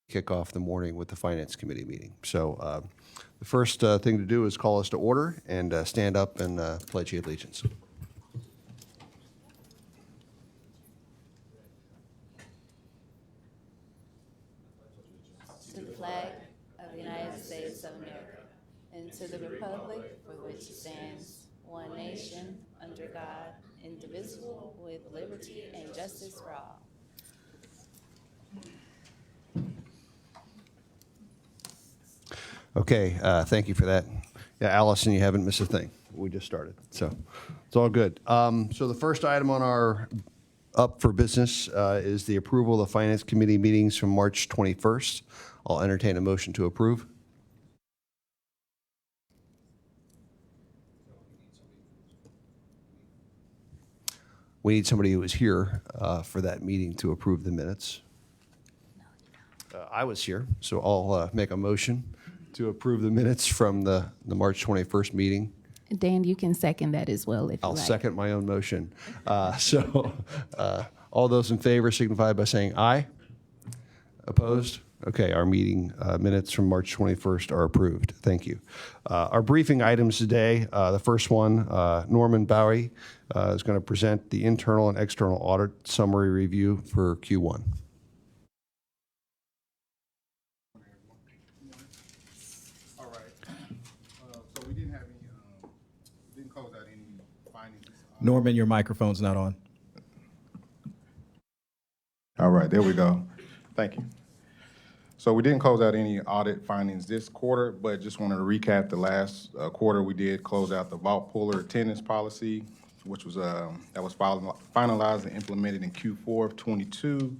kick off the morning with the Finance Committee meeting. So the first thing to do is call us to order and stand up and pledge the allegiance. To the flag of the United States of America, and to the republic for which it stands, one nation, under God, indivisible, with liberty and justice for all. Okay, thank you for that. Yeah, Allison, you haven't missed a thing. We just started, so it's all good. So the first item on our up for business is the approval of the Finance Committee meetings from March 21st. I'll entertain a motion to approve. We need somebody who was here for that meeting to approve the minutes. I was here, so I'll make a motion to approve the minutes from the March 21st meeting. Dan, you can second that as well if you I'll like. second my own motion. All those in favor signify by saying aye. Opposed? Okay, our meeting minutes from March 21st are approved. Thank you. Our briefing items today, the first one, Norman Bowie is going to present the internal and external audit summary review for Q1. All right. So we didn't have any, didn't close out any findings. Norman, your microphone's not on. All right, there we go. Thank you. So we didn't close out any audit findings this quarter, but just wanted to recap the last quarter. We did close out the vault puller attendance policy, which was that was finalized and implemented in Q4 of 22.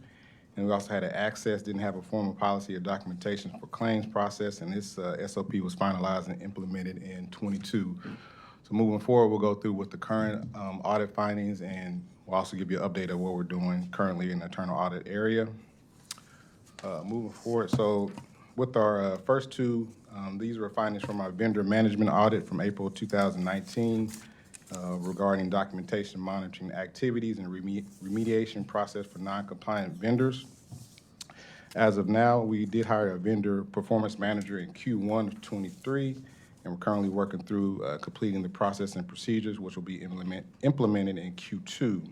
And we also had an access, didn't have a formal policy or documentation for claims process, and this SOP was finalized and implemented in 22. So moving forward, we'll go through with the current audit findings, and we'll also give you an update of what we're doing currently in the internal audit area. Moving forward, so with our first two, these were findings from our vendor management audit from April 2019 regarding documentation monitoring activities and remediation process for non-compliant vendors. As of now, we did hire a vendor performance manager in Q1 of 23, and we're currently working through completing the process and procedures, which will be implemented in Q2.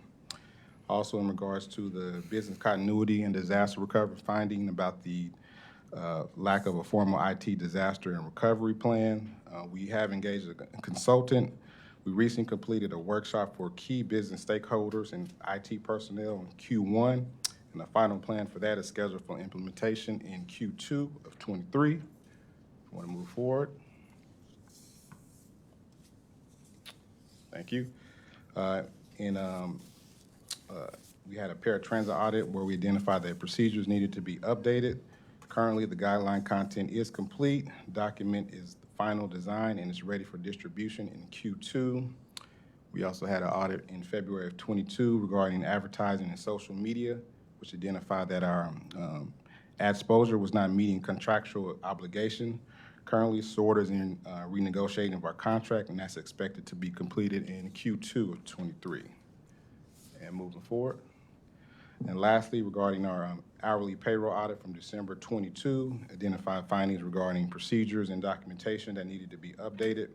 Also, in regards to the business continuity and disaster recovery finding about the lack of a formal IT disaster and recovery plan, we have engaged a consultant. We recently completed a workshop for key business stakeholders and IT personnel in Q1, and the final plan for that is scheduled for implementation in Q2 of 23. If you want to move forward. Thank you. We had a paratransit audit where we identified that procedures needed to be updated. Currently, the guideline content is complete. The document is the final design and is ready for distribution in Q2. We also had an audit in February of 22 regarding advertising and social media, which identified that our ad exposure was not meeting contractual obligation. Currently, SORTA is in renegotiating of our contract, and that's expected to be completed in Q2 of 23. And moving forward. And lastly, regarding our hourly payroll audit from December 22, identified findings regarding procedures and documentation that needed to be updated.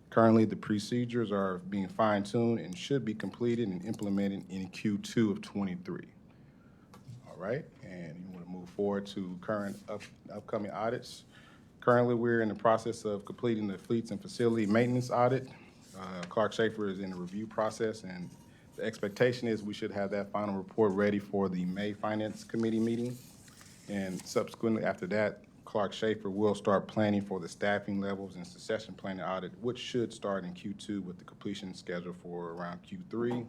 Currently, the procedures are being fine-tuned and should be completed and implemented in Q2 of 23. All right, and you want to move forward to current upcoming audits. Currently, we're in the process of completing the fleets and facility maintenance audit. Clark Schaefer is in the review process, and the expectation is we should have that final report ready for the May Finance Committee meeting. And subsequently after that, Clark Schaefer will start planning for the staffing levels and succession planning audit, which should start in Q2 with the completion schedule for around Q3.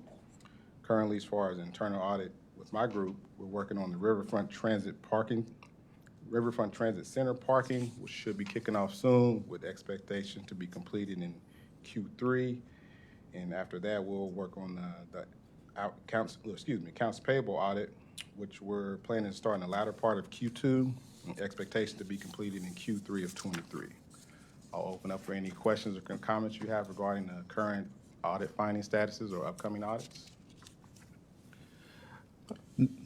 Currently, as far as internal audit with my group, we're working on the Riverfront Transit Center parking, which should be kicking off soon with expectation to be completed in Q3. And after that, we'll work on the accounts payable audit, which we're planning to start in the latter part of Q2, and expectation to be completed in Q3 of 23. I'll open up for any questions or comments you have regarding the current audit finding statuses or upcoming audits.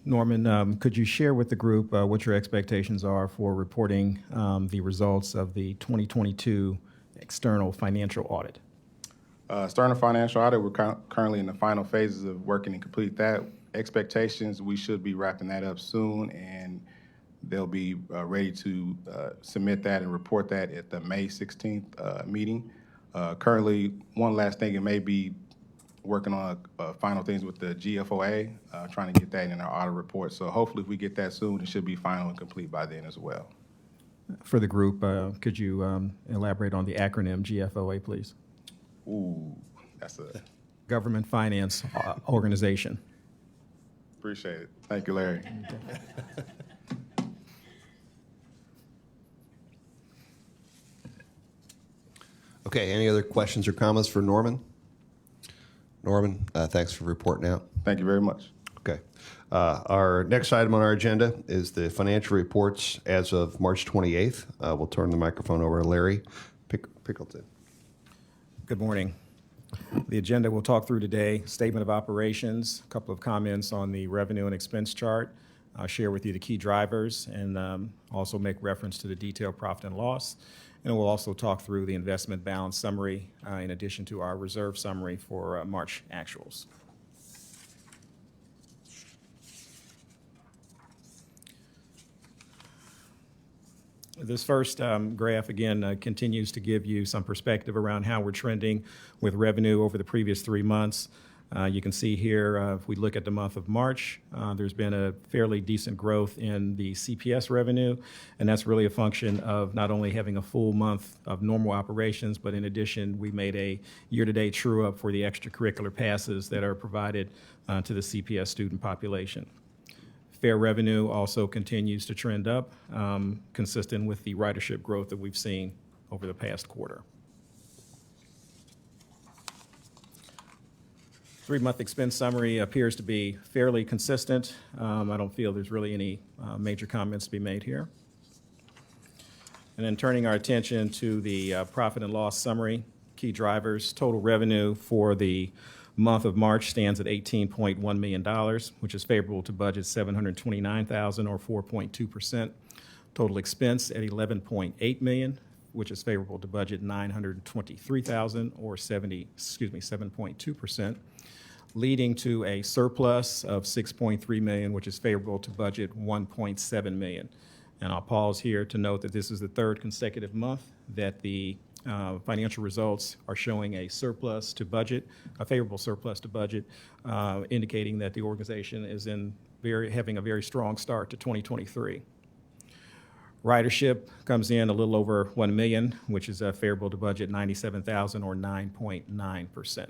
Norman, could you share with the group what your expectations are for reporting the results of the 2022 external financial audit? External financial audit, we're currently in the final phases of working to complete that. Expectations, we should be wrapping that up soon, and they'll be ready to submit that and report that at the May 16th meeting. Currently, one last thing, it may be working on final things with the GFOA, trying to get that in our audit report. So hopefully if we get that soon, it should be final and complete by then as well. For the group, could you elaborate on the acronym GFOA, please? Ooh, that's a... Government Finance Organization. Appreciate it. Thank you, Larry. Okay, any other questions or comments for Norman? Norman, thanks for reporting out. Thank you very much. Okay. Our next item on our agenda is the financial reports as of March 28th. We'll turn the microphone over to Larry Pickleton. Good morning. The agenda we'll talk through today, statement of operations, a couple of comments on the revenue and expense chart. I'll share with you the key drivers and also make reference to the detailed profit and loss. And we'll also talk through the investment balance summary in addition to our reserve summary for March actuals. This first graph, again, continues to give you some perspective around how we're trending with revenue over the previous 3 months. You can see here, if we look at the month of March, there's been a fairly decent growth in the CPS revenue, and that's really a function of not only having a full month of normal operations, but in addition, we made a year-to-date true-up for the extracurricular passes that are provided to the CPS student population. Fare revenue also continues to trend up, consistent with the ridership growth that we've seen over the past quarter. 3-month expense summary appears to be fairly consistent. I don't feel there's really any major comments to be made here. And then turning our attention to the profit and loss summary, key drivers, total revenue for the month of March stands at $18.1 million, which is favorable to budget $729,000 or 4.2%. Total expense at $11.8 million, which is favorable to budget $923,000 or 7.2%, leading to a surplus of $6.3 million, which is favorable to budget $1.7 million. And I'll pause here to note that this is the third consecutive month that the financial results are showing a surplus to budget, a favorable surplus to budget, indicating that the organization is having a very strong start to 2023. Ridership comes in a little over 1 million, which is favorable to budget 97,000 or 9.9%.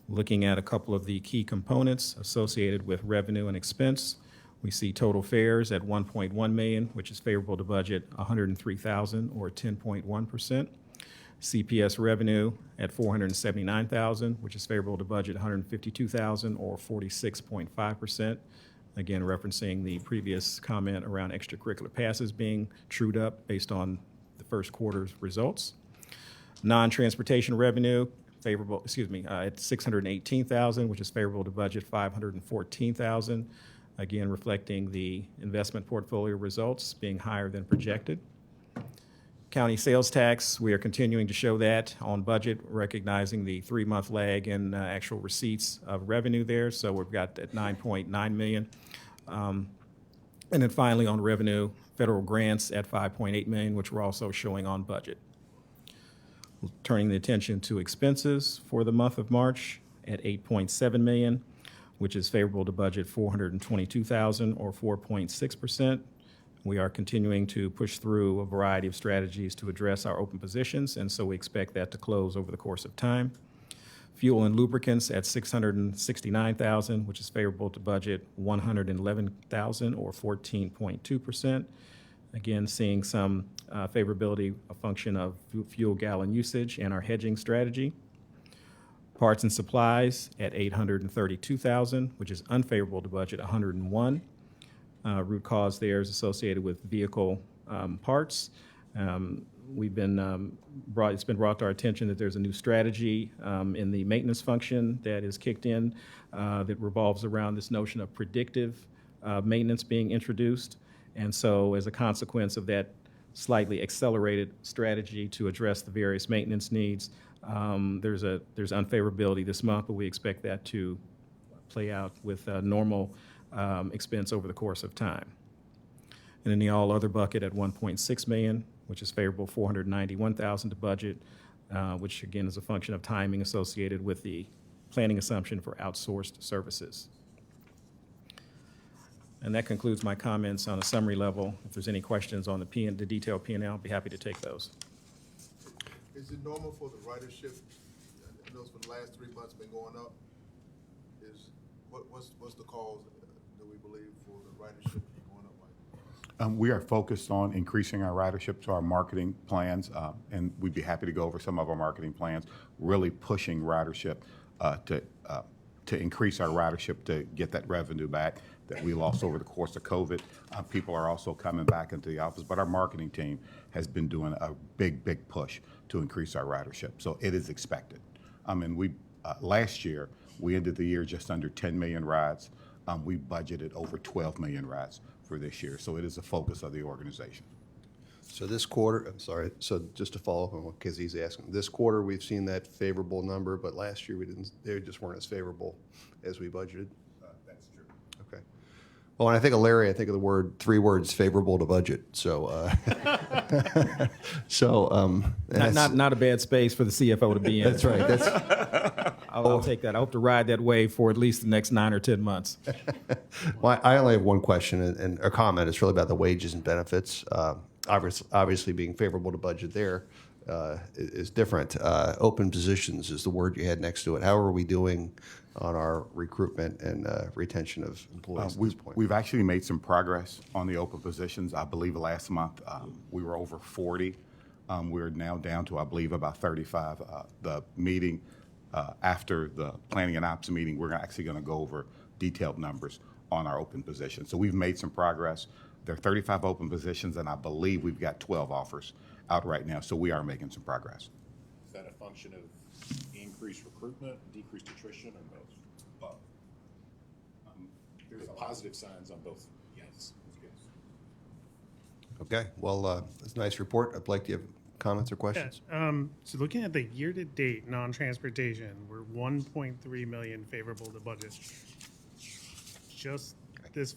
Looking at a couple of the key components associated with revenue and expense, we see total fares at 1.1 million, which is favorable to budget 103,000 or 10.1%. CPS revenue at 479,000, which is favorable to budget 152,000 or 46.5%. Again, referencing the previous comment around extracurricular passes being trued up based on the first quarter's results. Non-transportation revenue at 618,000, which is favorable to budget 514,000. Again, reflecting the investment portfolio results being higher than projected. County sales tax, we are continuing to show that on budget, recognizing the 3-month lag in actual receipts of revenue there. So we've got that 9.9 million. And then finally on revenue, federal grants at 5.8 million, which we're also showing on budget. Turning the attention to expenses for the month of March at 8.7 million, which is favorable to budget 422,000 or 4.6%. We are continuing to push through a variety of strategies to address our open positions, and so we expect that to close over the course of time. Fuel and lubricants at 669,000, which is favorable to budget 111,000 or 14.2%. Again, seeing some favorability, a function of fuel gallon usage and our hedging strategy. Parts and supplies at 832,000, which is unfavorable to budget 101. Root cause there is associated with vehicle parts. it's been brought to our attention that there's a new strategy in the maintenance function that is kicked in that revolves around this notion of predictive maintenance being introduced. And so as a consequence of that slightly accelerated strategy to address the various maintenance needs, there's unfavorability this month, but we expect that to play out with normal expense over the course of time. And in the all other bucket at 1.6 million, which is favorable 491,000 to budget, which again is a function of timing associated with the planning assumption for outsourced services. And that concludes my comments on a summary level. If there's any questions on the detailed P&L, I'll be happy to take those. Is it normal for the ridership, I know it's for the last 3 months been going up, what's the cause, do we believe, for the ridership going up like that? We are focused on increasing our ridership to our marketing plans, and we'd be happy to go over some of our marketing plans, really pushing ridership to increase our ridership to get that revenue back that we lost over the course of COVID. People are also coming back into the office, but our marketing team has been doing a big push to increase our ridership. So it is expected. Last year, we ended the year just under 10 million rides. We budgeted over 12 million rides for this year. So it is a focus of the organization. So this quarter, I'm sorry, so just to follow up on what Kizzy's asking, this quarter we've seen that favorable number, but last year they just weren't as favorable as we budgeted. That's true. Okay. Well, when I think of Larry, I think of the three words, favorable to budget. So, Not a bad space for the CFO to be in. that's right. I'll take that. I hope to ride that wave for at least the next 9 or 10 months. Well, I only have one question and a comment. It's really about the wages and benefits. Obviously, being favorable to budget there is different. Open positions is the word you had next to it. How are we doing on our recruitment and retention of employees at this point? We've actually made some progress on the open positions. I believe last month we were over 40. We're now down to, I believe, about 35. The meeting after the planning and ops meeting, we're actually going to go over detailed numbers on our open positions. So we've made some progress. There are 35 open positions, and I believe we've got 12 offers out right now. So we are making some progress. Is that a function of increased recruitment, decreased attrition, or both? There's positive signs on both. Yes. Okay. Well, it's a nice report. I'd like to have comments or questions. So looking at the year-to-date non-transportation, we're 1.3 million favorable to budget. Just this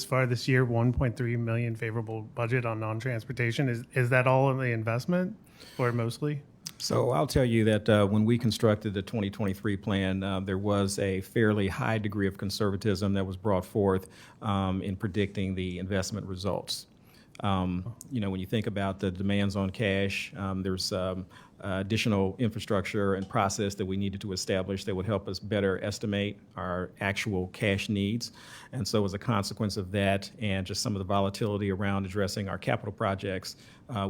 far this year, 1.3 million favorable budget on non-transportation. Is that all in the investment or mostly? So I'll tell you that when we constructed the 2023 plan, there was a fairly high degree of conservatism that was brought forth in predicting the investment results. When you think about the demands on cash, there's additional infrastructure and process that we needed to establish that would help us better estimate our actual cash needs. And so as a consequence of that and just some of the volatility around addressing our capital projects,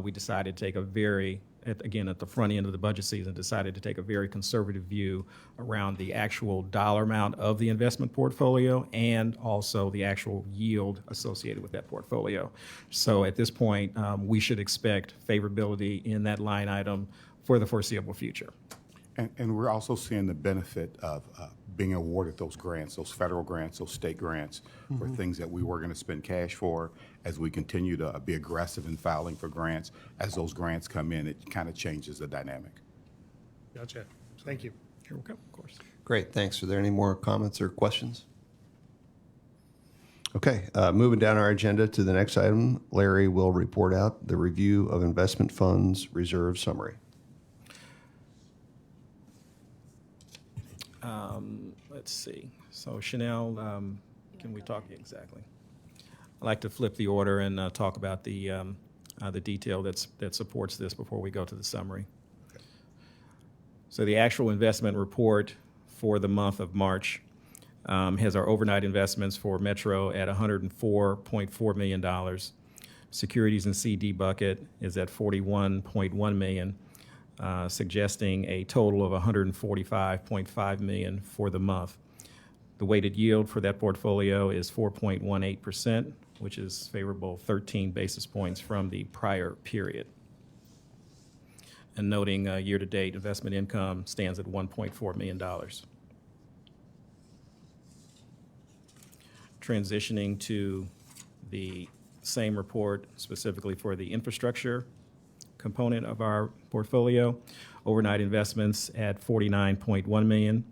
we decided to take at the front end of the budget season, decided to take a very conservative view around the actual dollar amount of the investment portfolio and also the actual yield associated with that portfolio. So at this point, we should expect favorability in that line item for the foreseeable future. And we're also seeing the benefit of being awarded those grants, those federal grants, those state grants for things that we were going to spend cash for. As we continue to be aggressive in filing for grants, as those grants come in, it kind of changes the dynamic. Gotcha. Thank you. Here we go, of course. Great. Thanks. Are there any more comments or questions? Okay. Moving down our agenda to the next item, Larry will report out the review of investment funds reserve summary. Let's see. So Chanel, can we talk exactly? I'd like to flip the order and talk about the detail that supports this before we go to the summary. Okay. So the actual investment report for the month of March has our overnight investments for Metro at $104.4 million. Securities and CD bucket is at $41.1 million. Suggesting a total of $145.5 million for the month. The weighted yield for that portfolio is 4.18%, which is favorable 13 basis points from the prior period. And noting year-to-date investment income stands at $1.4 million. Transitioning to the same report specifically for the infrastructure component of our portfolio. Overnight investments at $49.1 million.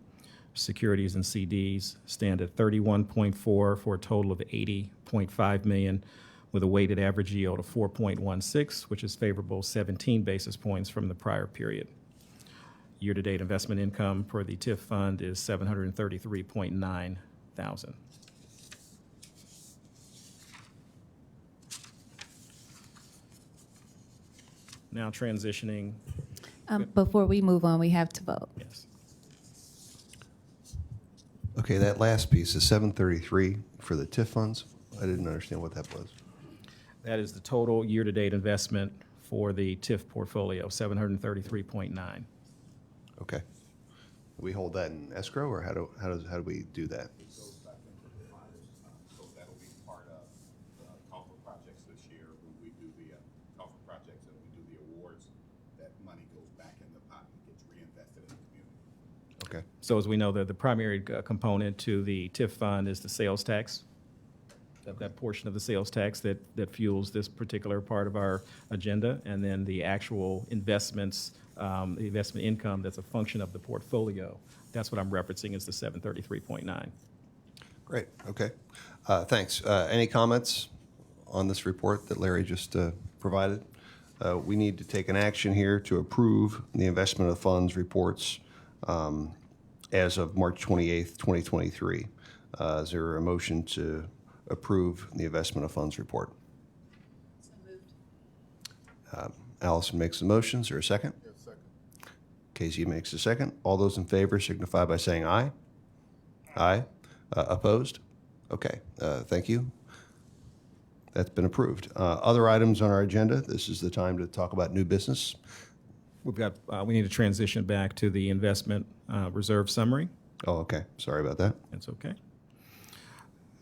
Securities and CDs stand at 31.4 for a total of 80.5 million, with a weighted average yield of 4.16, which is favorable 17 basis points from the prior period. Year-to-date investment income for the TIF fund is $733.9 thousand. Now transitioning, Before we move on, we have to vote. yes. Okay, that last piece is 733 for the TIF funds. I didn't understand what that was. That is the total year-to-date investment for the TIF portfolio, 733.9. Okay. We hold that in escrow, or how do we do that? It goes back into the funds, so that'll be part of the culvert projects this year. When we do the culvert projects and we do the awards, that money goes back in the pot and gets reinvested in the community. Okay. So as we know, the primary component to the TIF fund is the sales tax, that portion of the sales tax that fuels this particular part of our agenda, and then the actual investments, the investment income that's a function of the portfolio. That's what I'm referencing as the 733.9. Great. Okay. Thanks. Any comments on this report that Larry just provided? We need to take an action here to approve the investment of funds reports as of March 28th, 2023. Is there a motion to approve the investment of funds report? So moved. Allison makes the motion. Is there a second? Yes, second. KZ makes a second. All those in favor signify by saying aye. Aye. Opposed? Okay. Thank you. That's been approved. Other items on our agenda. This is the time to talk about new business. We need to transition back to the investment reserve summary. Oh, okay. Sorry about that. That's okay.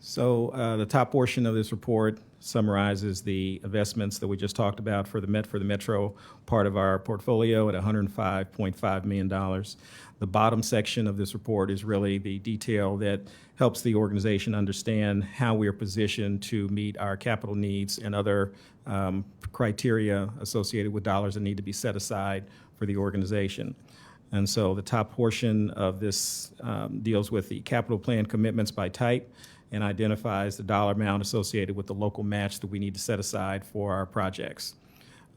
So the top portion of this report summarizes the investments that we just talked about for the Metro part of our portfolio at $105.5 million. The bottom section of this report is really the detail that helps the organization understand how we are positioned to meet our capital needs and other criteria associated with dollars that need to be set aside for the organization. And so the top portion of this deals with the capital plan commitments by type and identifies the dollar amount associated with the local match that we need to set aside for our projects.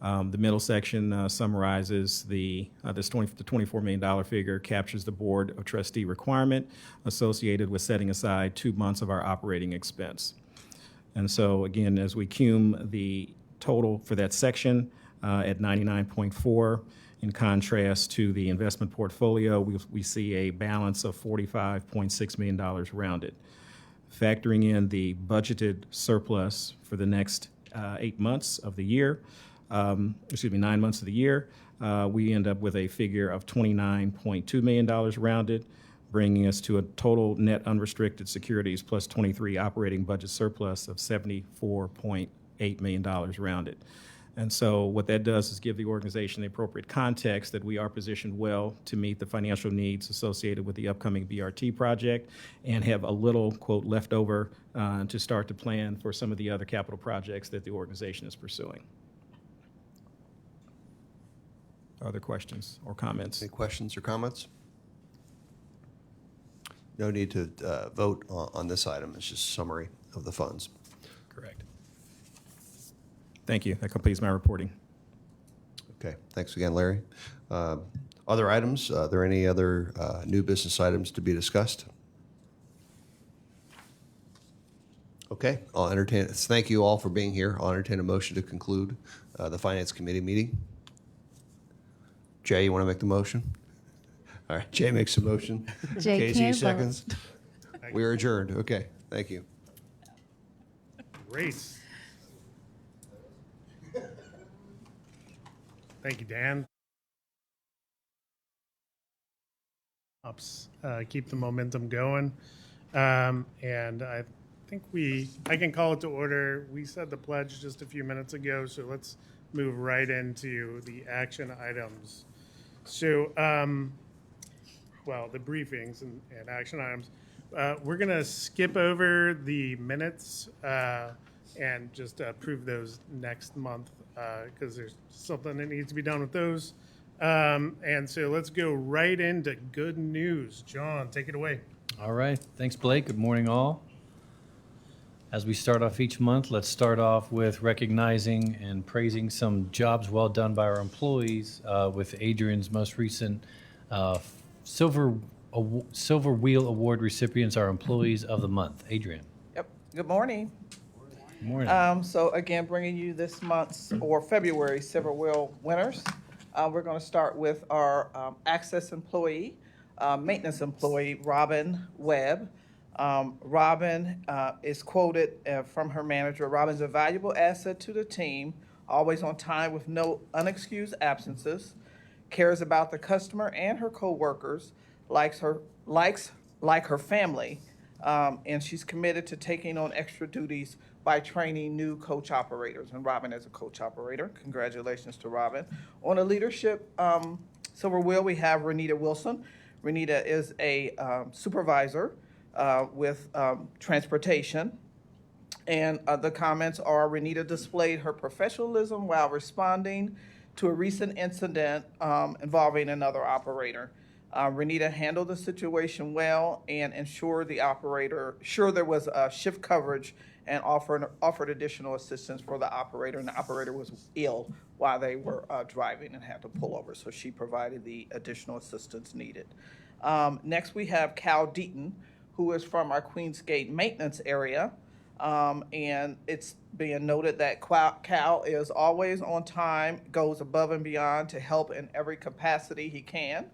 The middle section summarizes the $24 million figure, captures the Board of Trustee requirement associated with setting aside 2 months of our operating expense. And so again, as we cum the total for that section at 99.4, in contrast to the investment portfolio, we see a balance of $45.6 million rounded. Factoring in the budgeted surplus for the next 8 months of the year, 9 months of the year, we end up with a figure of $29.2 million rounded, bringing us to a total net unrestricted securities plus 23 operating budget surplus of $74.8 million rounded. And so what that does is give the organization the appropriate context that we are positioned well to meet the financial needs associated with the upcoming BRT project and have a little, quote, left over to start to plan for some of the other capital projects that the organization is pursuing. Other questions or comments? Any questions or comments? No need to vote on this item. It's just a summary of the funds. Correct. Thank you. That completes my reporting. Okay. Thanks again, Larry. Other items? Are there any other new business items to be discussed? Okay. I'll entertain. Thank you all for being here. I'll entertain a motion to conclude the Finance Committee meeting. Jay, you want to make the motion? All right. Jay makes a motion. Jay KZ can't vote. seconds. We are adjourned. Okay. Thank you. Great. Thank you, Dan. Keep the momentum going. And I think I can call it to order. We said the pledge just a few minutes ago, so let's move right into the action items. So, the briefings and action items. We're gonna skip over the minutes and just approve those next month because there's something that needs to be done with those. And so let's go right into good news. John, take it away. All right. Thanks, Blake. Good morning, all. As we start off each month, let's start off with recognizing and praising some jobs well done by our employees with Adrian's most recent Silver Wheel Award recipients, our employees of the month. Adrian. Yep. Good morning. Good morning. So again, bringing you this month's or February Silver Wheel winners. We're going to start with our access employee, maintenance employee, Robin Webb. Robin is quoted from her manager, Robin's a valuable asset to the team, always on time with no unexcused absences, cares about the customer and her coworkers, likes like her family, and she's committed to taking on extra duties by training new coach operators. And Robin is a coach operator. Congratulations to Robin. On a leadership silver wheel, we have Renita Wilson. Renita is a supervisor with transportation. And the comments are, Renita displayed her professionalism while responding to a recent incident involving another operator. Renita handled the situation well and ensured there was shift coverage and offered additional assistance for the operator. And the operator was ill while they were driving and had to pull over, so she provided the additional assistance needed. Next, we have Cal Deaton, who is from our Queensgate maintenance area. And it's being noted that Cal is always on time, goes above and beyond to help in every capacity he can.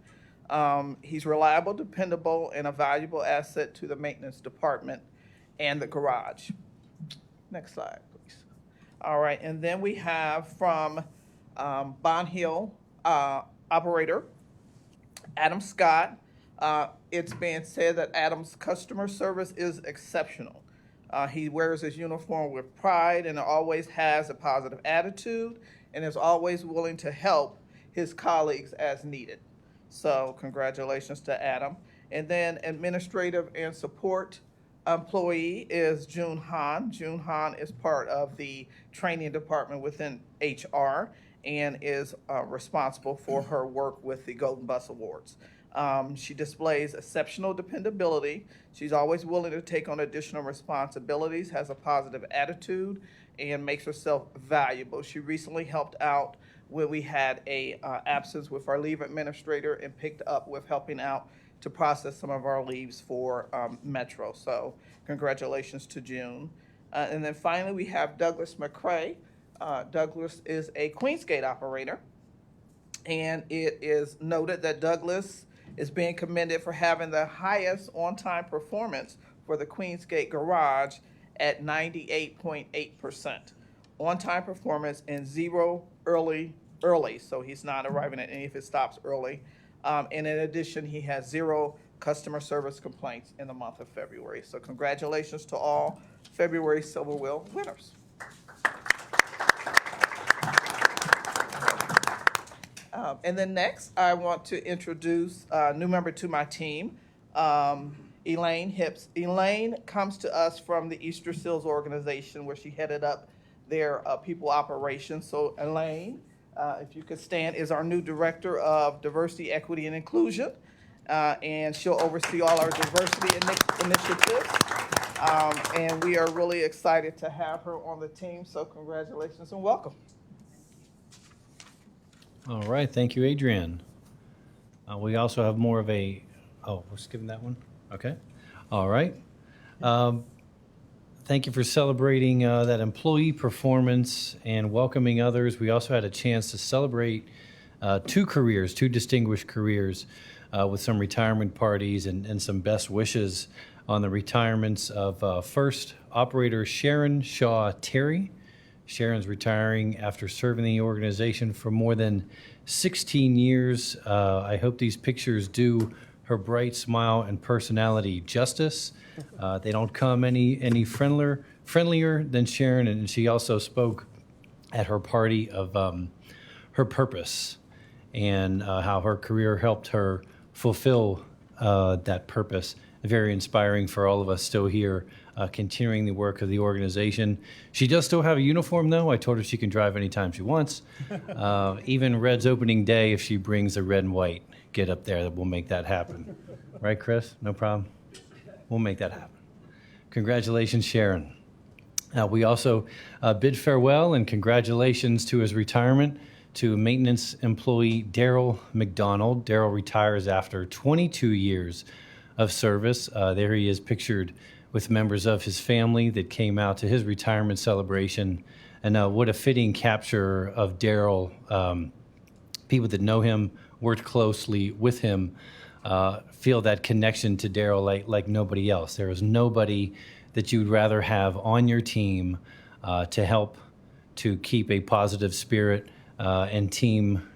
He's reliable, dependable, and a valuable asset to the maintenance department and the garage. Next slide, please. All right, and then we have from Bond Hill operator, Adam Scott. It's being said that Adam's customer service is exceptional. He wears his uniform with pride and always has a positive attitude and is always willing to help his colleagues as needed. So congratulations to Adam. And then administrative and support employee is June Han. June Han is part of the training department within HR and is responsible for her work with the Golden Bus Awards. She displays exceptional dependability. She's always willing to take on additional responsibilities, has a positive attitude, and makes herself valuable. She recently helped out when we had a absence with our leave administrator and picked up with helping out to process some of our leaves for Metro. So congratulations to June. And then finally, we have Douglas McCrae. Douglas is a Queensgate operator, and it is noted that Douglas is being commended for having the highest on-time performance for the Queensgate garage at 98.8%. On-time performance and 0 early, so he's not arriving at any of his stops early. And in addition, he has 0 customer service complaints in the month of February. So congratulations to all February Silver Wheel winners. And then next, I want to introduce a new member to my team, Elaine Hips. Elaine comes to us from the Easter Seals organization where she headed up their people operations. So Elaine, if you could stand, is our new Director of Diversity, Equity, and Inclusion. And she'll oversee all our diversity initiatives. And we are really excited to have her on the team. So congratulations and welcome. All right. Thank you, Adrian. We also have more of a, we're skipping that one? Okay. All right. Thank you for celebrating that employee performance and welcoming others. We also had a chance to celebrate two distinguished careers with some retirement parties and some best wishes on the retirements of first operator Sharon Shaw Terry. Sharon's retiring after serving the organization for more than 16 years. I hope these pictures do her bright smile and personality justice. They don't come any friendlier than Sharon, and she also spoke at her party of her purpose and how her career helped her fulfill that purpose. Very inspiring for all of us still here, continuing the work of the organization. She does still have a uniform, though. I told her she can drive anytime she wants. Even Red's opening day, if she brings the red and white, get up there, we'll make that happen. Right, Chris? No problem? We'll make that happen. Congratulations, Sharon. We also bid farewell and congratulations to his retirement to maintenance employee Daryl McDonald. Daryl retires after 22 years of service. There he is pictured with members of his family that came out to his retirement celebration. And what a fitting capture of Daryl. People that know him, worked closely with him, feel that connection to Daryl like nobody else. There is nobody that you'd rather have on your team to help to keep a positive spirit and team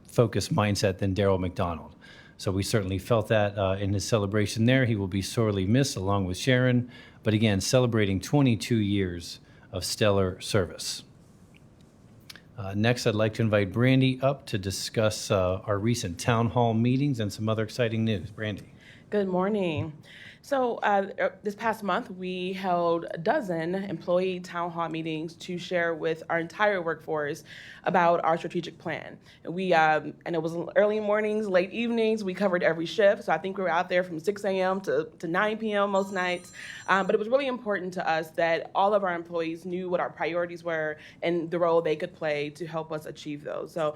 focused mindset than Daryl McDonald. So we certainly felt that in his celebration there. He will be sorely missed along with Sharon, but again, celebrating 22 years of stellar service. Next, I'd like to invite Brandy up to discuss our recent town hall meetings and some other exciting news. Brandy. Good morning. So this past month, we held a dozen employee town hall meetings to share with our entire workforce about our strategic plan. And it was early mornings, late evenings. We covered every shift. So I think we were out there from 6 a.m. to 9 p.m. most nights. But it was really important to us that all of our employees knew what our priorities were and the role they could play to help us achieve those. So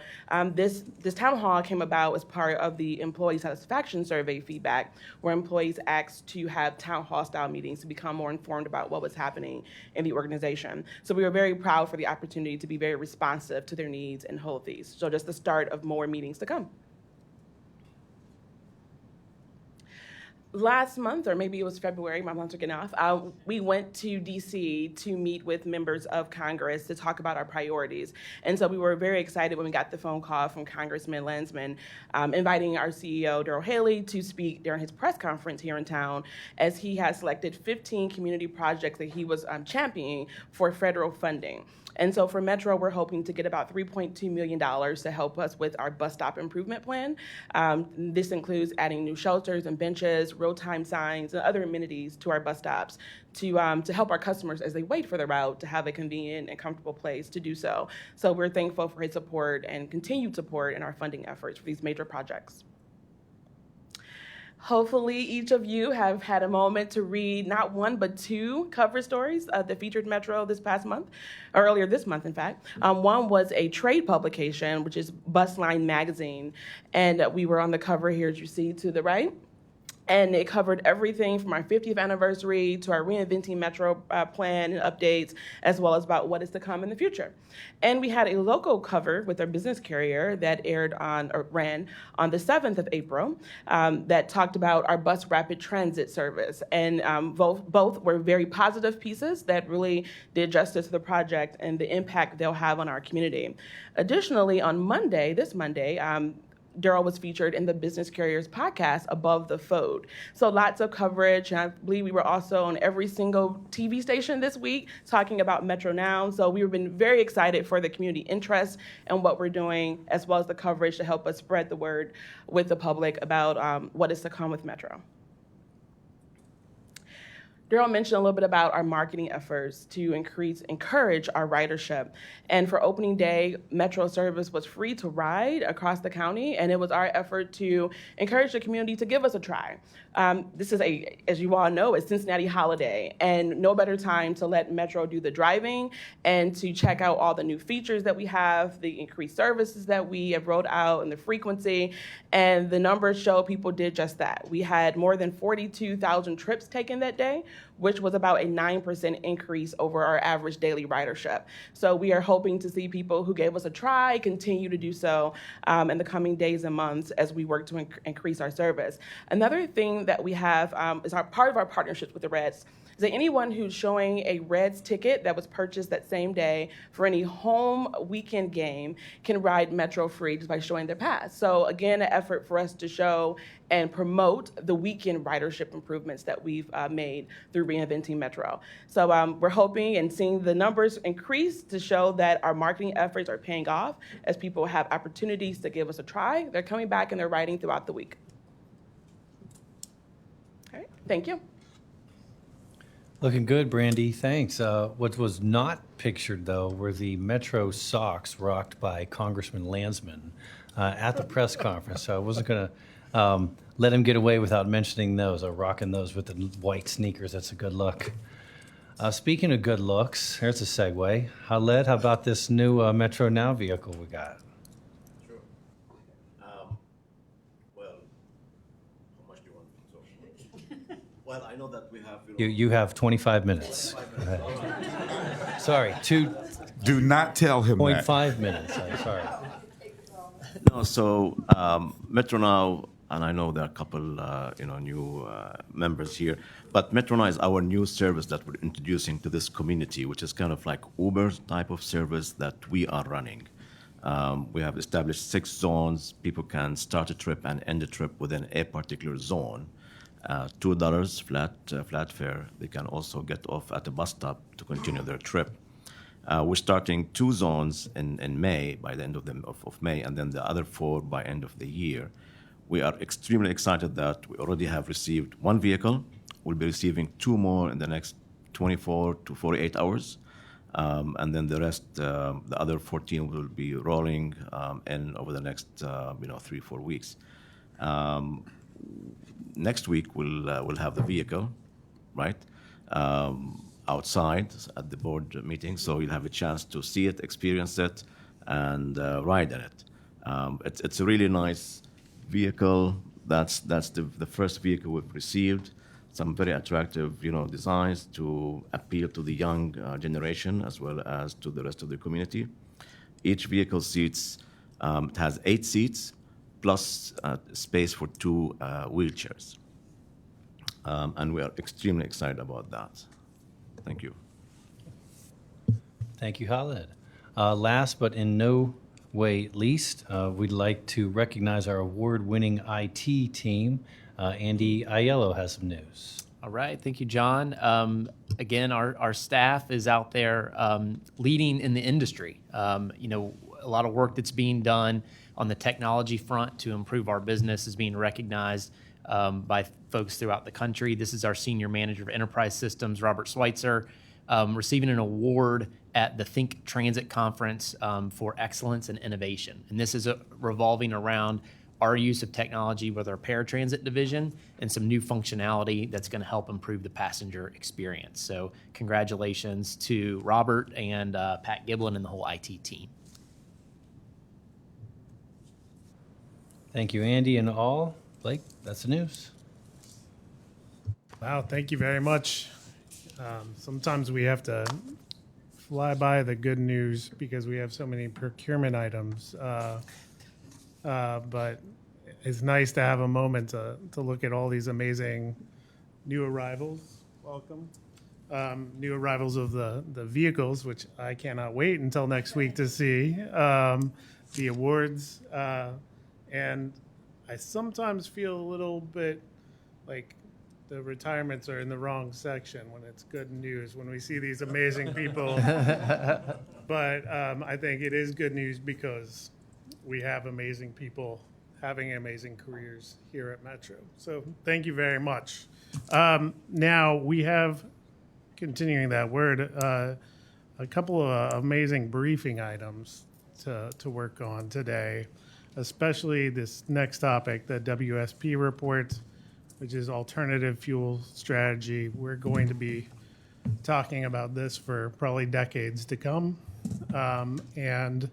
this town hall came about as part of the employee satisfaction survey feedback, where employees asked to have town hall style meetings to become more informed about what was happening in the organization. So we were very proud for the opportunity to be very responsive to their needs and hold these. So just the start of more meetings to come. Last month, or maybe it was February, my months are getting off, we went to DC to meet with members of Congress to talk about our priorities. And so we were very excited when we got the phone call from Congressman Landsman inviting our CEO, Daryl Haley, to speak during his press conference here in town, as he has selected 15 community projects that he was championing for federal funding. And so for Metro, we're hoping to get about $3.2 million to help us with our bus stop improvement plan. This includes adding new shelters and benches, real-time signs, and other amenities to our bus stops to help our customers as they wait for the route to have a convenient and comfortable place to do so. So we're thankful for his support and continued support in our funding efforts for these major projects. Hopefully, each of you have had a moment to read not one, but two cover stories that featured Metro this past month, or earlier this month, in fact. One was a trade publication, which is Busline Magazine, and we were on the cover here, as you see to the right. And it covered everything from our 50th anniversary to our Reinventing Metro plan and updates, as well as about what is to come in the future. And we had a local cover with our business carrier that ran on the 7th of April that talked about our bus rapid transit service. And both were very positive pieces that really did justice to the project and the impact they'll have on our community. Additionally, on Monday, this Monday, Daryl was featured in the Business Carriers podcast, Above the Fold. So lots of coverage. And I believe we were also on every single TV station this week talking about Metro Now. So we've been very excited for the community interest in what we're doing, as well as the coverage to help us spread the word with the public about what is to come with Metro. Daryl mentioned a little bit about our marketing efforts to encourage our ridership. And for opening day, Metro service was free to ride across the county, and it was our effort to encourage the community to give us a try. This is as you all know, a Cincinnati holiday, and no better time to let Metro do the driving and to check out all the new features that we have, the increased services that we have rolled out, and the frequency. And the numbers show people did just that. We had more than 42,000 trips taken that day, which was about a 9% increase over our average daily ridership. So we are hoping to see people who gave us a try continue to do so in the coming days and months as we work to increase our service. Another thing that we have is part of our partnerships with the Reds. Is that anyone who's showing a Reds ticket that was purchased that same day for any home weekend game can ride Metro free just by showing their pass. So again, an effort for us to show and promote the weekend ridership improvements that we've made through Reinventing Metro. So we're hoping and seeing the numbers increase to show that our marketing efforts are paying off as people have opportunities to give us a try. They're coming back and they're riding throughout the week. All right, thank you. Looking good, Brandy. Thanks. What was not pictured, though, were the Metro socks rocked by Congressman Landsman at the press conference. So I wasn't going to let him get away without mentioning those. Rocking those with the white sneakers. That's a good look. Speaking of good looks, here's a segue. Khaled, how about this new Metro Now vehicle we got? Sure. Well, how much do you want? So, well, I know that we have. You have 25 minutes. Go ahead. Sorry, Do not tell him that. 2.5 minutes. I'm sorry. No, so Metro Now, and I know there are a couple, new members here, but Metro Now is our new service that we're introducing to this community, which is kind of like Uber type of service that we are running. We have established 6 zones. People can start a trip and end a trip within a particular zone. $2 flat fare. They can also get off at a bus stop to continue their trip. We're starting 2 zones in May, by the end of May, and then the other 4 by end of the year. We are extremely excited that we already have received 1 vehicle. We'll be receiving 2 more in the next 24 to 48 hours. And then the rest, the other 14 will be rolling in over the next 3-4 weeks. Next week we'll have the vehicle, right, outside at the board meeting, so you'll have a chance to see it, experience it, and ride in it. It's a really nice vehicle. That's the first vehicle we've received. Some very attractive, designs to appeal to the young generation as well as to the rest of the community. Each vehicle seats, it has 8 seats plus space for 2 wheelchairs. And we are extremely excited about that. Thank you. Thank you, Khaled. Last but in no way least, we'd like to recognize our award-winning IT team. Andy Aiello has some news. All right. Thank you, John. Again, our staff is out there leading in the industry. A lot of work that's being done on the technology front to improve our business is being recognized by folks throughout the country. This is our Senior Manager of Enterprise Systems, Robert Schweitzer, receiving an award at the Think Transit Conference for excellence and innovation. And this is revolving around our use of technology with our paratransit division and some new functionality that's going to help improve the passenger experience. So congratulations to Robert and Pat Giblin and the whole IT team. Thank you, Andy and all. Blake, that's the news. Wow, thank you very much. Sometimes we have to fly by the good news because we have so many procurement items. But it's nice to have a moment to look at all these amazing new arrivals. Welcome. New arrivals of the vehicles, which I cannot wait until next week to see. The awards. And I sometimes feel a little bit like the retirements are in the wrong section when it's good news, when we see these amazing people. But I think it is good news because we have amazing people having amazing careers here at Metro. So thank you very much. Now we have, continuing that word, a couple of amazing briefing items to work on today, especially this next topic, the WSP report, which is alternative fuel strategy. We're going to be talking about this for probably decades to come. And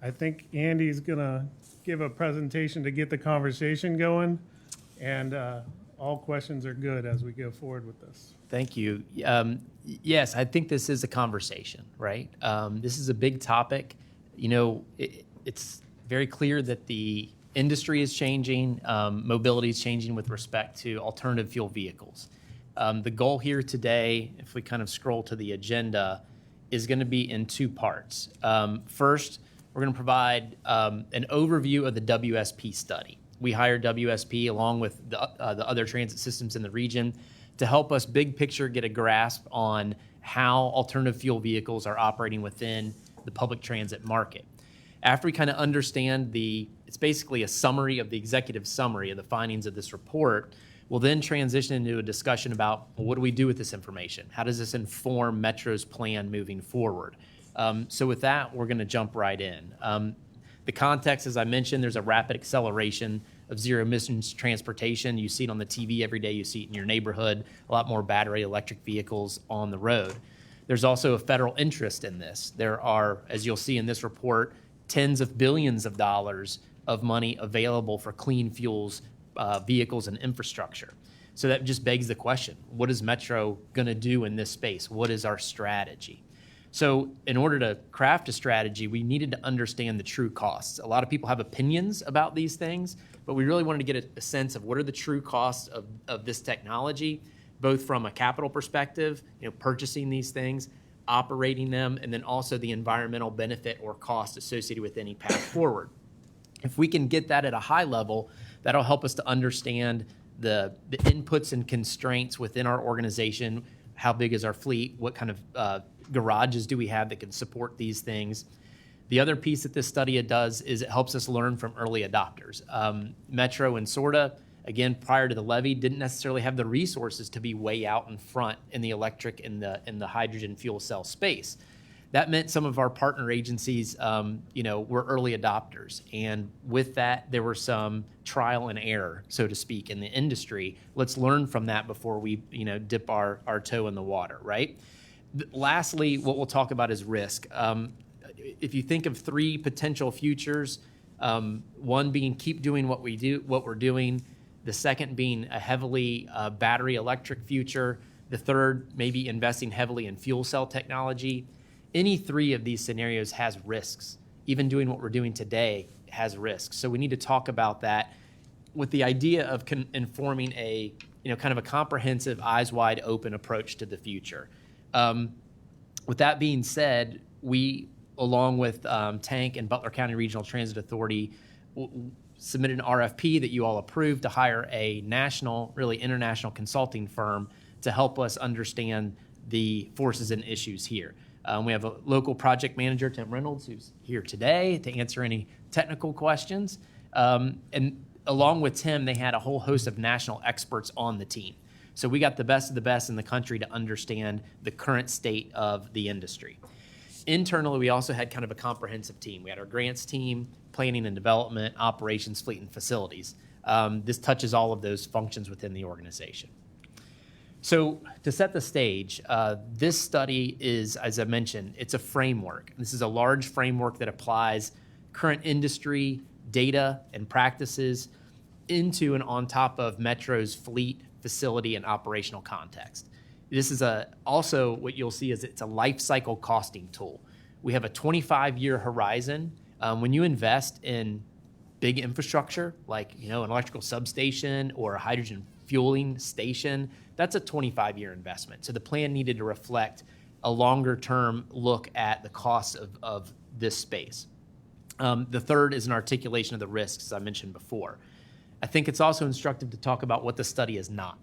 I think Andy's going to give a presentation to get the conversation going. And all questions are good as we go forward with this. Thank you. Yes, I think this is a conversation, right? This is a big topic. It's very clear that the industry is changing, mobility is changing with respect to alternative fuel vehicles. The goal here today, if we kind of scroll to the agenda, is going to be in 2 parts. First, we're going to provide an overview of the WSP study. We hired WSP along with the other transit systems in the region to help us big picture get a grasp on how alternative fuel vehicles are operating within the public transit market. After we kind of understand it's basically a summary of the executive summary of the findings of this report, we'll then transition into a discussion about, well, what do we do with this information? How does this inform Metro's plan moving forward? So with that, we're going to jump right in. The context, as I mentioned, there's a rapid acceleration of zero emissions transportation. You see it on the TV every day. You see it in your neighborhood, a lot more battery electric vehicles on the road. There's also a federal interest in this. There are, as you'll see in this report, tens of billions of dollars of money available for clean fuels, vehicles, and infrastructure. So that just begs the question, what is Metro going to do in this space? What is our strategy? So in order to craft a strategy, we needed to understand the true costs. A lot of people have opinions about these things, but we really wanted to get a sense of what are the true costs of this technology, both from a capital perspective, purchasing these things, operating them, and then also the environmental benefit or cost associated with any path forward. If we can get that at a high level, that'll help us to understand the inputs and constraints within our organization. How big is our fleet? What kind of garages do we have that can support these things? The other piece that this study does is it helps us learn from early adopters. Metro and SORTA, again, prior to the levy, didn't necessarily have the resources to be way out in front in the electric and the hydrogen fuel cell space. That meant some of our partner agencies, were early adopters. And with that, there were some trial and error, so to speak, in the industry. Let's learn from that before we, dip our toe in the water, right? Lastly, what we'll talk about is risk. If you think of three potential futures, one being keep doing what we're doing. The second being a heavily battery electric future. The third, maybe investing heavily in fuel cell technology. Any three of these scenarios has risks. Even doing what we're doing today has risks. So we need to talk about that with the idea of informing a, kind of a comprehensive, eyes wide open approach to the future. With that being said, we, along with Tank and Butler County Regional Transit Authority, submitted an RFP that you all approved to hire a national, really international consulting firm to help us understand the forces and issues here. We have a local project manager, Tim Reynolds, who's here today to answer any technical questions. And along with Tim, they had a whole host of national experts on the team. So we got the best of the best in the country to understand the current state of the industry. Internally, we also had kind of a comprehensive team. We had our grants team, planning and development, operations, fleet, and facilities. This touches all of those functions within the organization. So to set the stage, this study is, as I mentioned, it's a framework. This is a large framework that applies current industry data and practices into and on top of Metro's fleet, facility, and operational context. This is also what you'll see is it's a life cycle costing tool. We have a 25-year horizon. When you invest in big infrastructure, like an electrical substation or a hydrogen fueling station, that's a 25-year investment. So the plan needed to reflect a longer-term look at the costs of this space. The third is an articulation of the risks, as I mentioned before. I think it's also instructive to talk about what the study is not.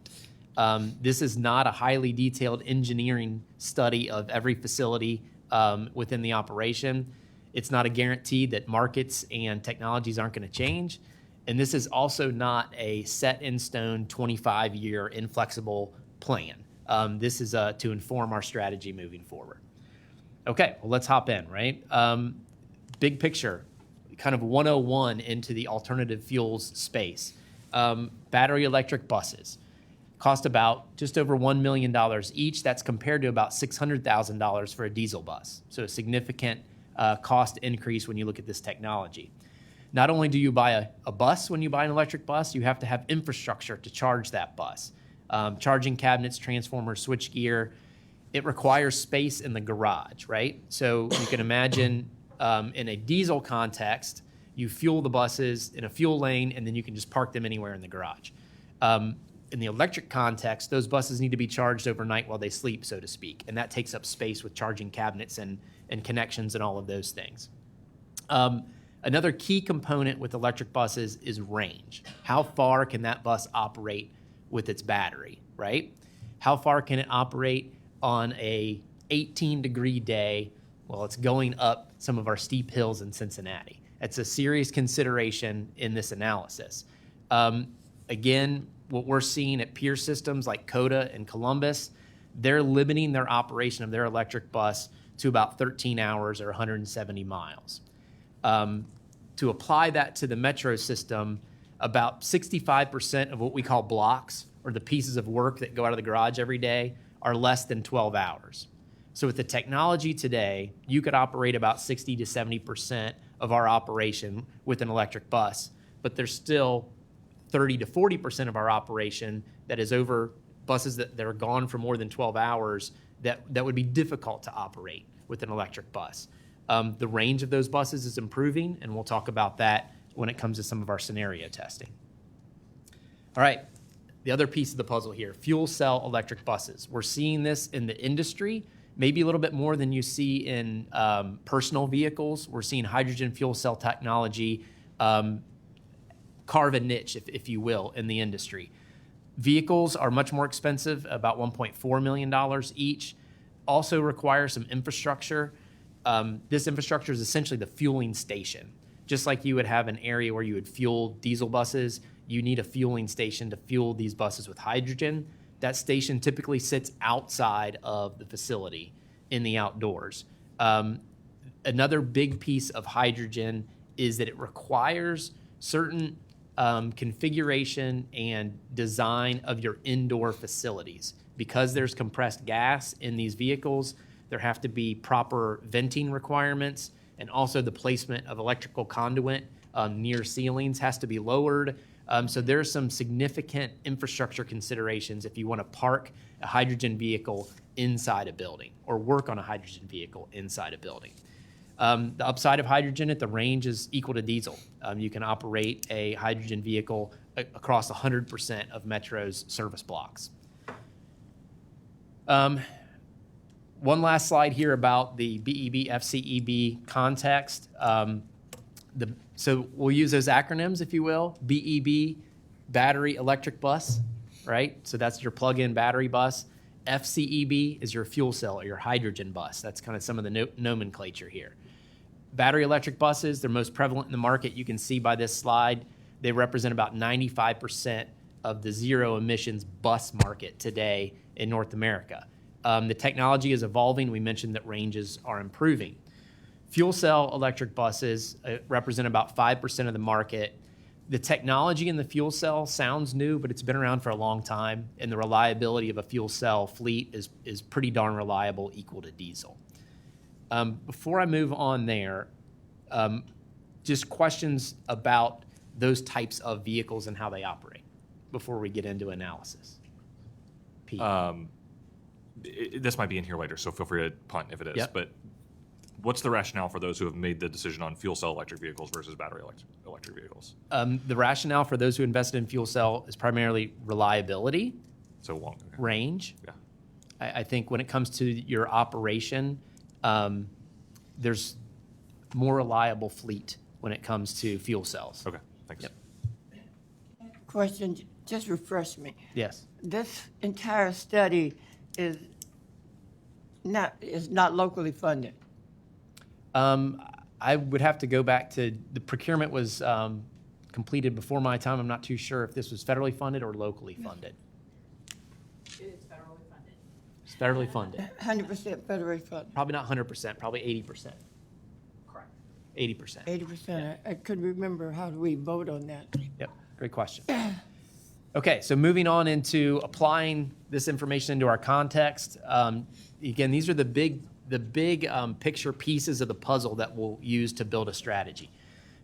This is not a highly detailed engineering study of every facility within the operation. It's not a guarantee that markets and technologies aren't going to change. And this is also not a set-in-stone 25-year inflexible plan. This is to inform our strategy moving forward. Okay, well, let's hop in, right? Big picture, kind of 101 into the alternative fuels space. Battery electric buses cost about just over $1 million each. That's compared to about $600,000 for a diesel bus. So a significant cost increase when you look at this technology. Not only do you buy a bus when you buy an electric bus, you have to have infrastructure to charge that bus. Charging cabinets, transformers, switchgear. It requires space in the garage, right? So you can imagine in a diesel context, you fuel the buses in a fuel lane, and then you can just park them anywhere in the garage. In the electric context, those buses need to be charged overnight while they sleep, so to speak, and that takes up space with charging cabinets and connections and all of those things. Another key component with electric buses is range. How far can that bus operate with its battery, right? How far can it operate on a 18-degree day while it's going up some of our steep hills in Cincinnati? It's a serious consideration in this analysis. Again, what we're seeing at peer systems like Coda and Columbus, they're limiting their operation of their electric bus to about 13 hours or 170 miles. To apply that to the metro system, about 65% of what we call blocks, or the pieces of work that go out of the garage every day, are less than 12 hours. So with the technology today, you could operate about 60 to 70% of our operation with an electric bus, but there's still 30 to 40% of our operation that is over buses that are gone for more than 12 hours that would be difficult to operate with an electric bus. The range of those buses is improving, and we'll talk about that when it comes to some of our scenario testing. All right, the other piece of the puzzle here, fuel cell electric buses. We're seeing this in the industry, maybe a little bit more than you see in personal vehicles. We're seeing hydrogen fuel cell technology carve a niche, if you will, in the industry. Vehicles are much more expensive, about $1.4 million each, also require some infrastructure. This infrastructure is essentially the fueling station. Just like you would have an area where you would fuel diesel buses, you need a fueling station to fuel these buses with hydrogen. That station typically sits outside of the facility in the outdoors. Another big piece of hydrogen is that it requires certain configuration and design of your indoor facilities. Because there's compressed gas in these vehicles, there have to be proper venting requirements, and also the placement of electrical conduit near ceilings has to be lowered. So there's some significant infrastructure considerations if you want to park a hydrogen vehicle inside a building or work on a hydrogen vehicle inside a building. The upside of hydrogen at the range is equal to diesel. You can operate a hydrogen vehicle across 100% of Metro's service blocks. One last slide here about the BEB, FCEB context. So we'll use those acronyms, if you will. BEB, battery electric bus, right? So that's your plug-in battery bus. FCEB is your fuel cell or your hydrogen bus. That's kind of some of the nomenclature here. Battery electric buses, they're most prevalent in the market. You can see by this slide, they represent about 95% of the zero emissions bus market today in North America. The technology is evolving. We mentioned that ranges are improving. Fuel cell electric buses represent about 5% of the market. The technology in the fuel cell sounds new, but it's been around for a long time, and the reliability of a fuel cell fleet is pretty darn reliable, equal to diesel. Before I move on there, just questions about those types of vehicles and how they operate before we get into analysis. Pete. This might be in here later, so feel free to punt if it is. Yep. But what's the rationale for those who have made the decision on fuel cell electric vehicles versus battery electric vehicles? The rationale for those who invested in fuel cell is primarily reliability, So long. Okay. range. Yeah. I think when it comes to your operation, there's more reliable fleet when it comes to fuel cells. Okay. Thanks. Yep. Question, just refresh me. Yes. This entire study is not locally funded. I would have to go back to the procurement was completed before my time. I'm not too sure if this was federally funded or locally funded. It is federally funded. It's federally funded. 100% federally funded. Probably not 100%, probably 80%. Correct. 80%. 80%. I couldn't remember how do we vote on that. Yep, great question. Okay, so moving on into applying this information into our context. Again, these are the big picture pieces of the puzzle that we'll use to build a strategy.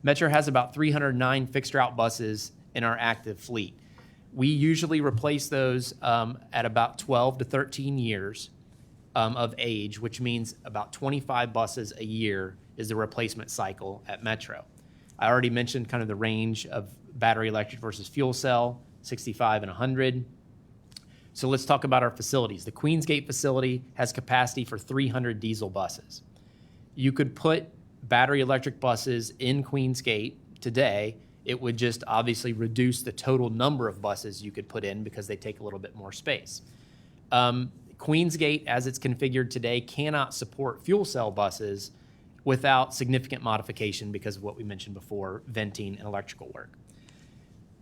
Metro has about 309 fixed route buses in our active fleet. We usually replace those at about 12 to 13 years of age, which means about 25 buses a year is the replacement cycle at Metro. I already mentioned kind of the range of battery electric versus fuel cell, 65 and 100. So let's talk about our facilities. The Queensgate facility has capacity for 300 diesel buses. You could put battery electric buses in Queensgate today, it would just obviously reduce the total number of buses you could put in because they take a little bit more space. Queensgate, as it's configured today, cannot support fuel cell buses without significant modification because of what we mentioned before, venting and electrical work.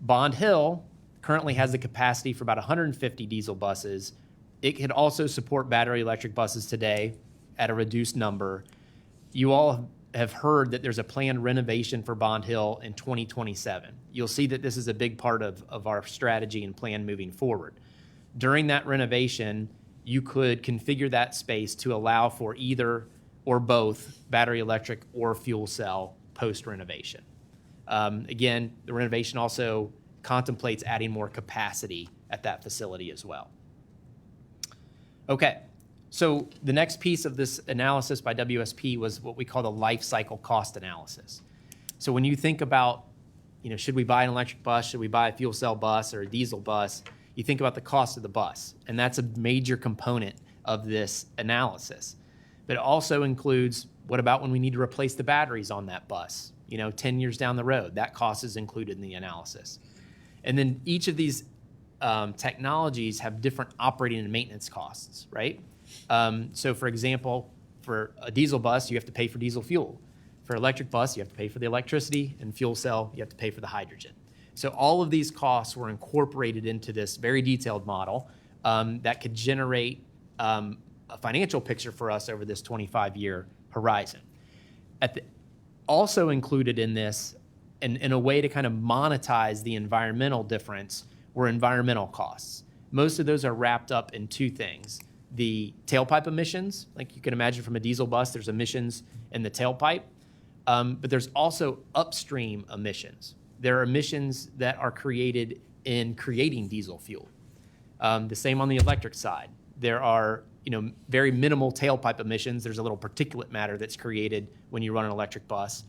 Bond Hill currently has the capacity for about 150 diesel buses. It could also support battery electric buses today at a reduced number. You all have heard that there's a planned renovation for Bond Hill in 2027. You'll see that this is a big part of our strategy and plan moving forward. During that renovation, you could configure that space to allow for either or both battery electric or fuel cell post-renovation. Again, the renovation also contemplates adding more capacity at that facility as well. Okay, so the next piece of this analysis by WSP was what we call the life cycle cost analysis. So when you think about, should we buy an electric bus, should we buy a fuel cell bus or a diesel bus, you think about the cost of the bus, and that's a major component of this analysis. But it also includes, what about when we need to replace the batteries on that bus? 10 years down the road, that cost is included in the analysis. And then each of these technologies have different operating and maintenance costs, right? So for example, for a diesel bus, you have to pay for diesel fuel. For electric bus, you have to pay for the electricity, and fuel cell, you have to pay for the hydrogen. So all of these costs were incorporated into this very detailed model that could generate a financial picture for us over this 25-year horizon. Also included in this, in a way to kind of monetize the environmental difference, were environmental costs. Most of those are wrapped up in two things. The tailpipe emissions, like you can imagine from a diesel bus, there's emissions in the tailpipe, but there's also upstream emissions. There are emissions that are created in creating diesel fuel. The same on the electric side. There are very minimal tailpipe emissions. There's a little particulate matter that's created when you run an electric bus,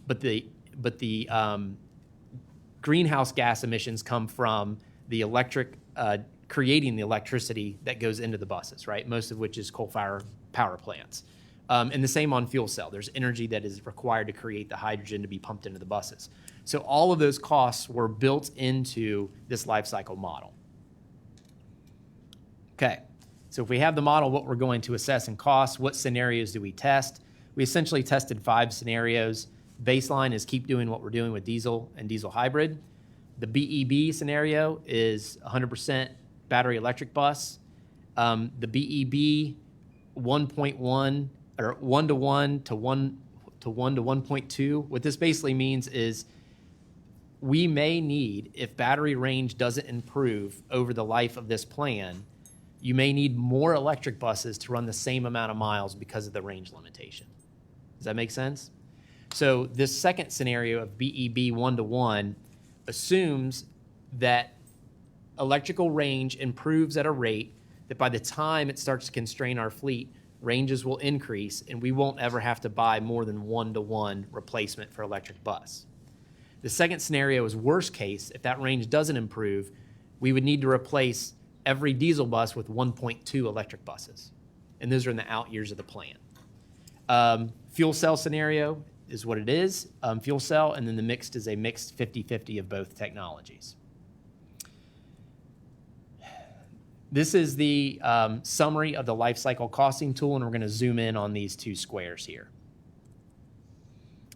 but the greenhouse gas emissions come from the electric creating the electricity that goes into the buses, right? Most of which is coal-fired power plants. And the same on fuel cell. There's energy that is required to create the hydrogen to be pumped into the buses. So all of those costs were built into this life cycle model. Okay, so if we have the model, what we're going to assess in costs, what scenarios do we test? We essentially tested 5 scenarios. Baseline is keep doing what we're doing with diesel and diesel hybrid. The BEB scenario is 100% battery electric bus. The BEB 1.1 or 1-to-1 to 1 to 1 to 1.2. What this basically means is we may need, if battery range doesn't improve over the life of this plan, you may need more electric buses to run the same amount of miles because of the range limitation. Does that make sense? So this second scenario of BEB 1-to-1 assumes that electrical range improves at a rate that by the time it starts to constrain our fleet, ranges will increase and we won't ever have to buy more than 1-to-1 replacement for electric bus. The second scenario is worst case. If that range doesn't improve, we would need to replace every diesel bus with 1.2 electric buses. And those are in the out years of the plan. Fuel cell scenario is what it is, fuel cell, and then the mixed is a mixed 50-50 of both technologies. This is the summary of the life cycle costing tool, and we're going to zoom in on these 2 squares here.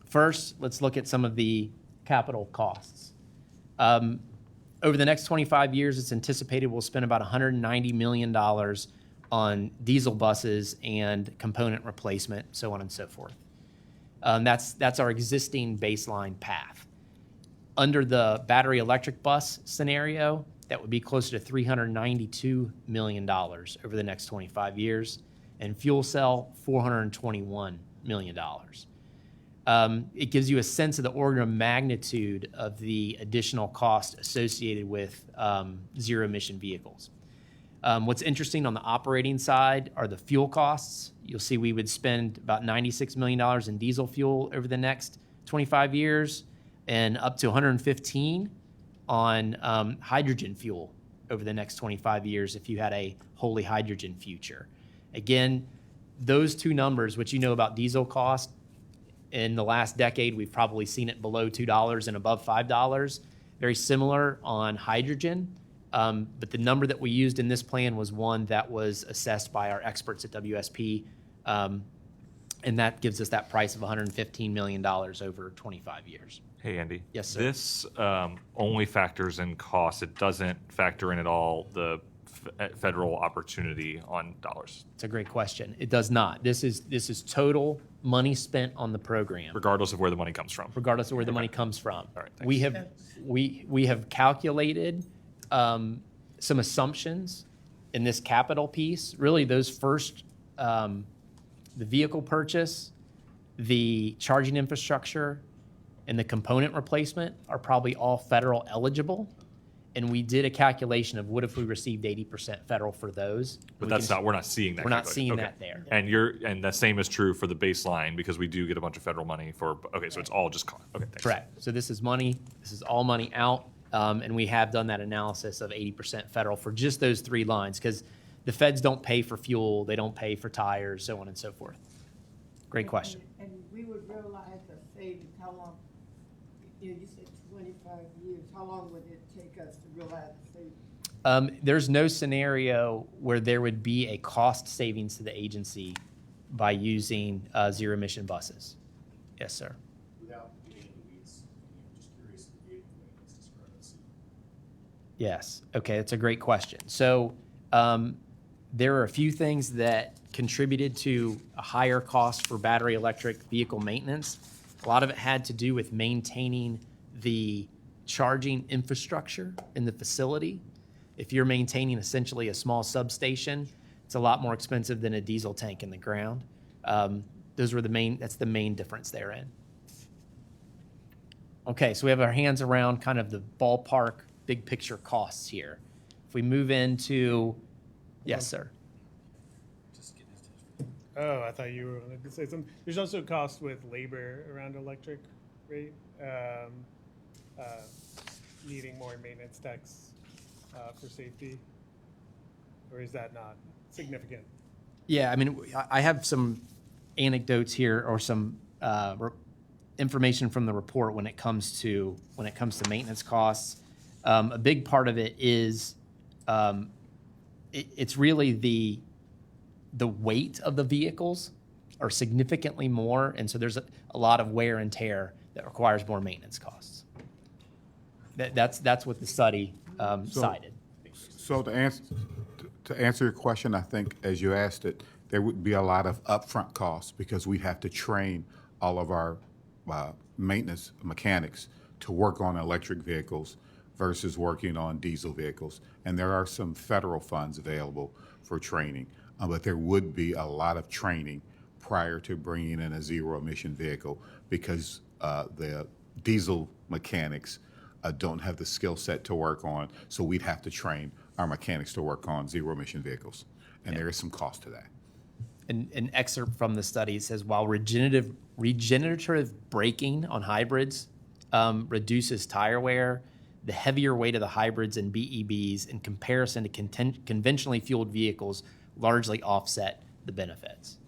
First, let's look at some of the capital costs. Over the next 25 years, it's anticipated we'll spend about $190 million on diesel buses and component replacement, so on and so forth. That's our existing baseline path. Under the battery electric bus scenario, that would be closer to $392 million over the next 25 years, and fuel cell, $421 million. It gives you a sense of the order of magnitude of the additional cost associated with zero-emission vehicles. What's interesting on the operating side are the fuel costs. You'll see we would spend about $96 million in diesel fuel over the next 25 years and up to $115 on hydrogen fuel over the next 25 years if you had a wholly hydrogen future. Again, those 2 numbers, what you know about diesel cost, In the last decade, we've probably seen it below $2 and above $5. Very similar on hydrogen. But the number that we used in this plan was one that was assessed by our experts at WSP. And that gives us that price of $115 million over 25 years. Hey, Andy. Yes, sir. This only factors in costs. It doesn't factor in at all the federal opportunity on dollars. It's a great question. It does not. This is total money spent on the program, Regardless of where the money comes from. regardless of where the money comes from. All right, thanks. We have calculated some assumptions in this capital piece. Really, those first, the vehicle purchase, the charging infrastructure, and the component replacement are probably all federal eligible. And we did a calculation of what if we received 80% federal for those. But that's not, we're not seeing that. We're not calculation. seeing Okay. that there. And the same is true for the baseline because we do get a bunch of federal money for, okay, so it's all just cost. Okay, thanks. Correct. So this is money, this is all money out. And we have done that analysis of 80% federal for just those three lines because the feds don't pay for fuel, they don't pay for tires, so on and so forth. Great question. And we would realize the savings, how long, you said 25 years, how long would it take us to realize the savings? There's no scenario where there would be a cost savings to the agency by using zero emission buses. Yes, sir. Without getting into the weeds, just curious if the vehicle maintenance discrepancy. Yes. Okay, that's a great question. So there are a few things that contributed to a higher cost for battery electric vehicle maintenance. A lot of it had to do with maintaining the charging infrastructure in the facility. If you're maintaining essentially a small substation, it's a lot more expensive than a diesel tank in the ground. That's the main difference therein. Okay, so we have our hands around kind of the ballpark, big picture costs here. If we move into, yes, sir. Oh, I thought you were going to say something. There's also cost with labor around electric, right? Needing more maintenance techs for safety, or is that not significant? Yeah, I mean, I have some anecdotes here or some information from the report when it comes to maintenance costs. A big part of it is it's really the weight of the vehicles are significantly more, and so there's a lot of wear and tear that requires more maintenance costs. That's what the study cited. So to answer your question, I think as you asked it, there would be a lot of upfront costs because we have to train all of our maintenance mechanics to work on electric vehicles versus working on diesel vehicles. And there are some federal funds available for training, but there would be a lot of training prior to bringing in a zero emission vehicle because the diesel mechanics don't have the skill set to work on, so we'd have to train our mechanics to work on zero emission vehicles. And there is some cost to that. An excerpt from the study says, while regenerative braking on hybrids reduces tire wear, the heavier weight of the hybrids and BEVs in comparison to conventionally fueled vehicles largely offset the benefits.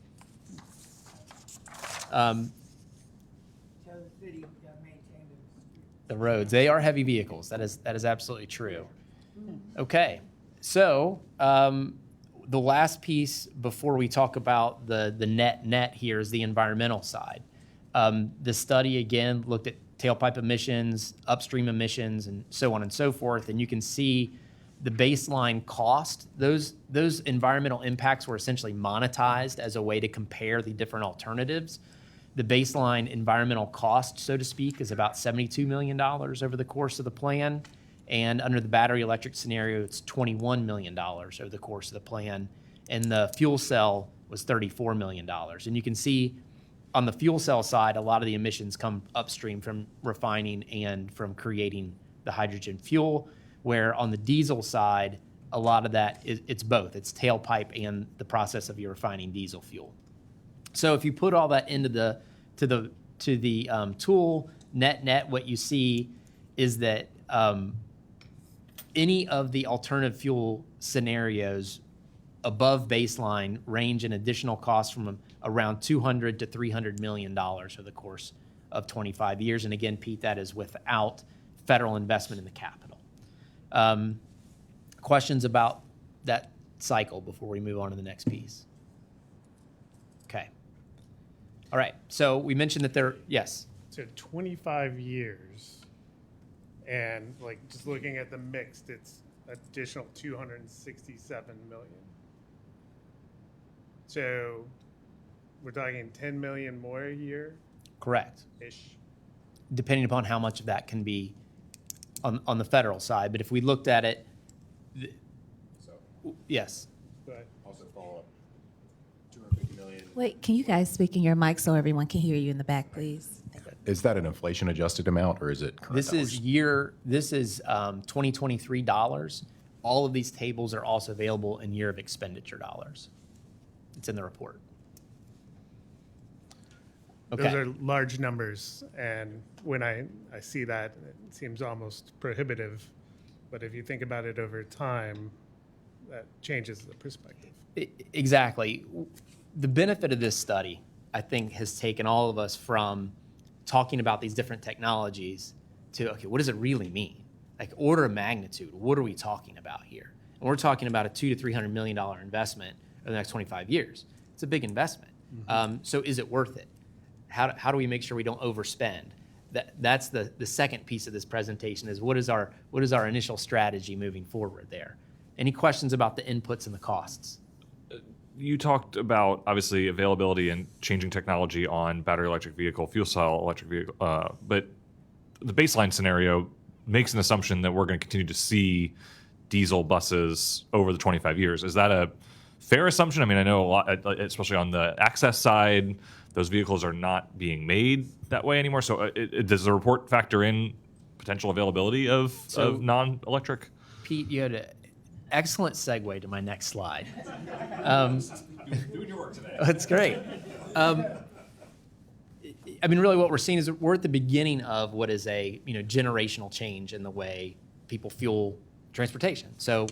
The roads, they are heavy vehicles. That is absolutely true. Okay, so the last piece before we talk about the net here is the environmental side. The study, again, looked at tailpipe emissions, upstream emissions, and so on and so forth, and you can see the baseline cost. Those environmental impacts were essentially monetized as a way to compare the different alternatives. The baseline environmental cost, so to speak, is about $72 million over the course of the plan. And under the battery electric scenario, it's $21 million over the course of the plan. And the fuel cell was $34 million. And you can see on the fuel cell side, a lot of the emissions come upstream from refining and from creating the hydrogen fuel, where on the diesel side, a lot of that, it's both. It's tailpipe and the process of your refining diesel fuel. So if you put all that into the tool, net, what you see is that any of the alternative fuel scenarios above baseline range in additional costs from around $200 to $300 million over the course of 25 years. And again, Pete, that is without federal investment in the capital. Questions about that cycle before we move on to the next piece? Okay. All right. So we mentioned that yes. So 25 years, and like just looking at the mixed, it's additional 267 million. So we're talking 10 million more a year? Correct. Ish. Depending upon how much of that can be on the federal side. But if we looked at it, yes. Go ahead. Also follow up, 250 million. Wait, can you guys speak in your mic so everyone can hear you in the back, please? Is that an inflation adjusted amount or is it current This dollars? is 2023 dollars. All of these tables are also available in year of expenditure dollars. It's in the report. Okay. Those are large numbers, and when I see that, it seems almost prohibitive. But if you think about it over time, that changes the perspective. Exactly. The benefit of this study, I think, has taken all of us from talking about these different technologies to, okay, what does it really mean? Like order of magnitude, what are we talking about here? And we're talking about a $200 to $300 million investment over the next 25 years. It's a big investment. So is it worth it? How do we make sure we don't overspend? That's the second piece of this presentation is what is our initial strategy moving forward there? Any questions about the inputs and the costs? You talked about, obviously, availability and changing technology on battery electric vehicle, fuel cell electric vehicle, but the baseline scenario makes an assumption that we're going to continue to see diesel buses over the 25 years. Is that a fair assumption? I mean, I know a lot, especially on the access side, those vehicles are not being made that way anymore. So does the report factor in potential availability of non-electric? Pete, you had an excellent segue to my next slide. Doing your work today. That's great. I mean, really what we're seeing is we're at the beginning of what is a generational change in the way people fuel transportation. So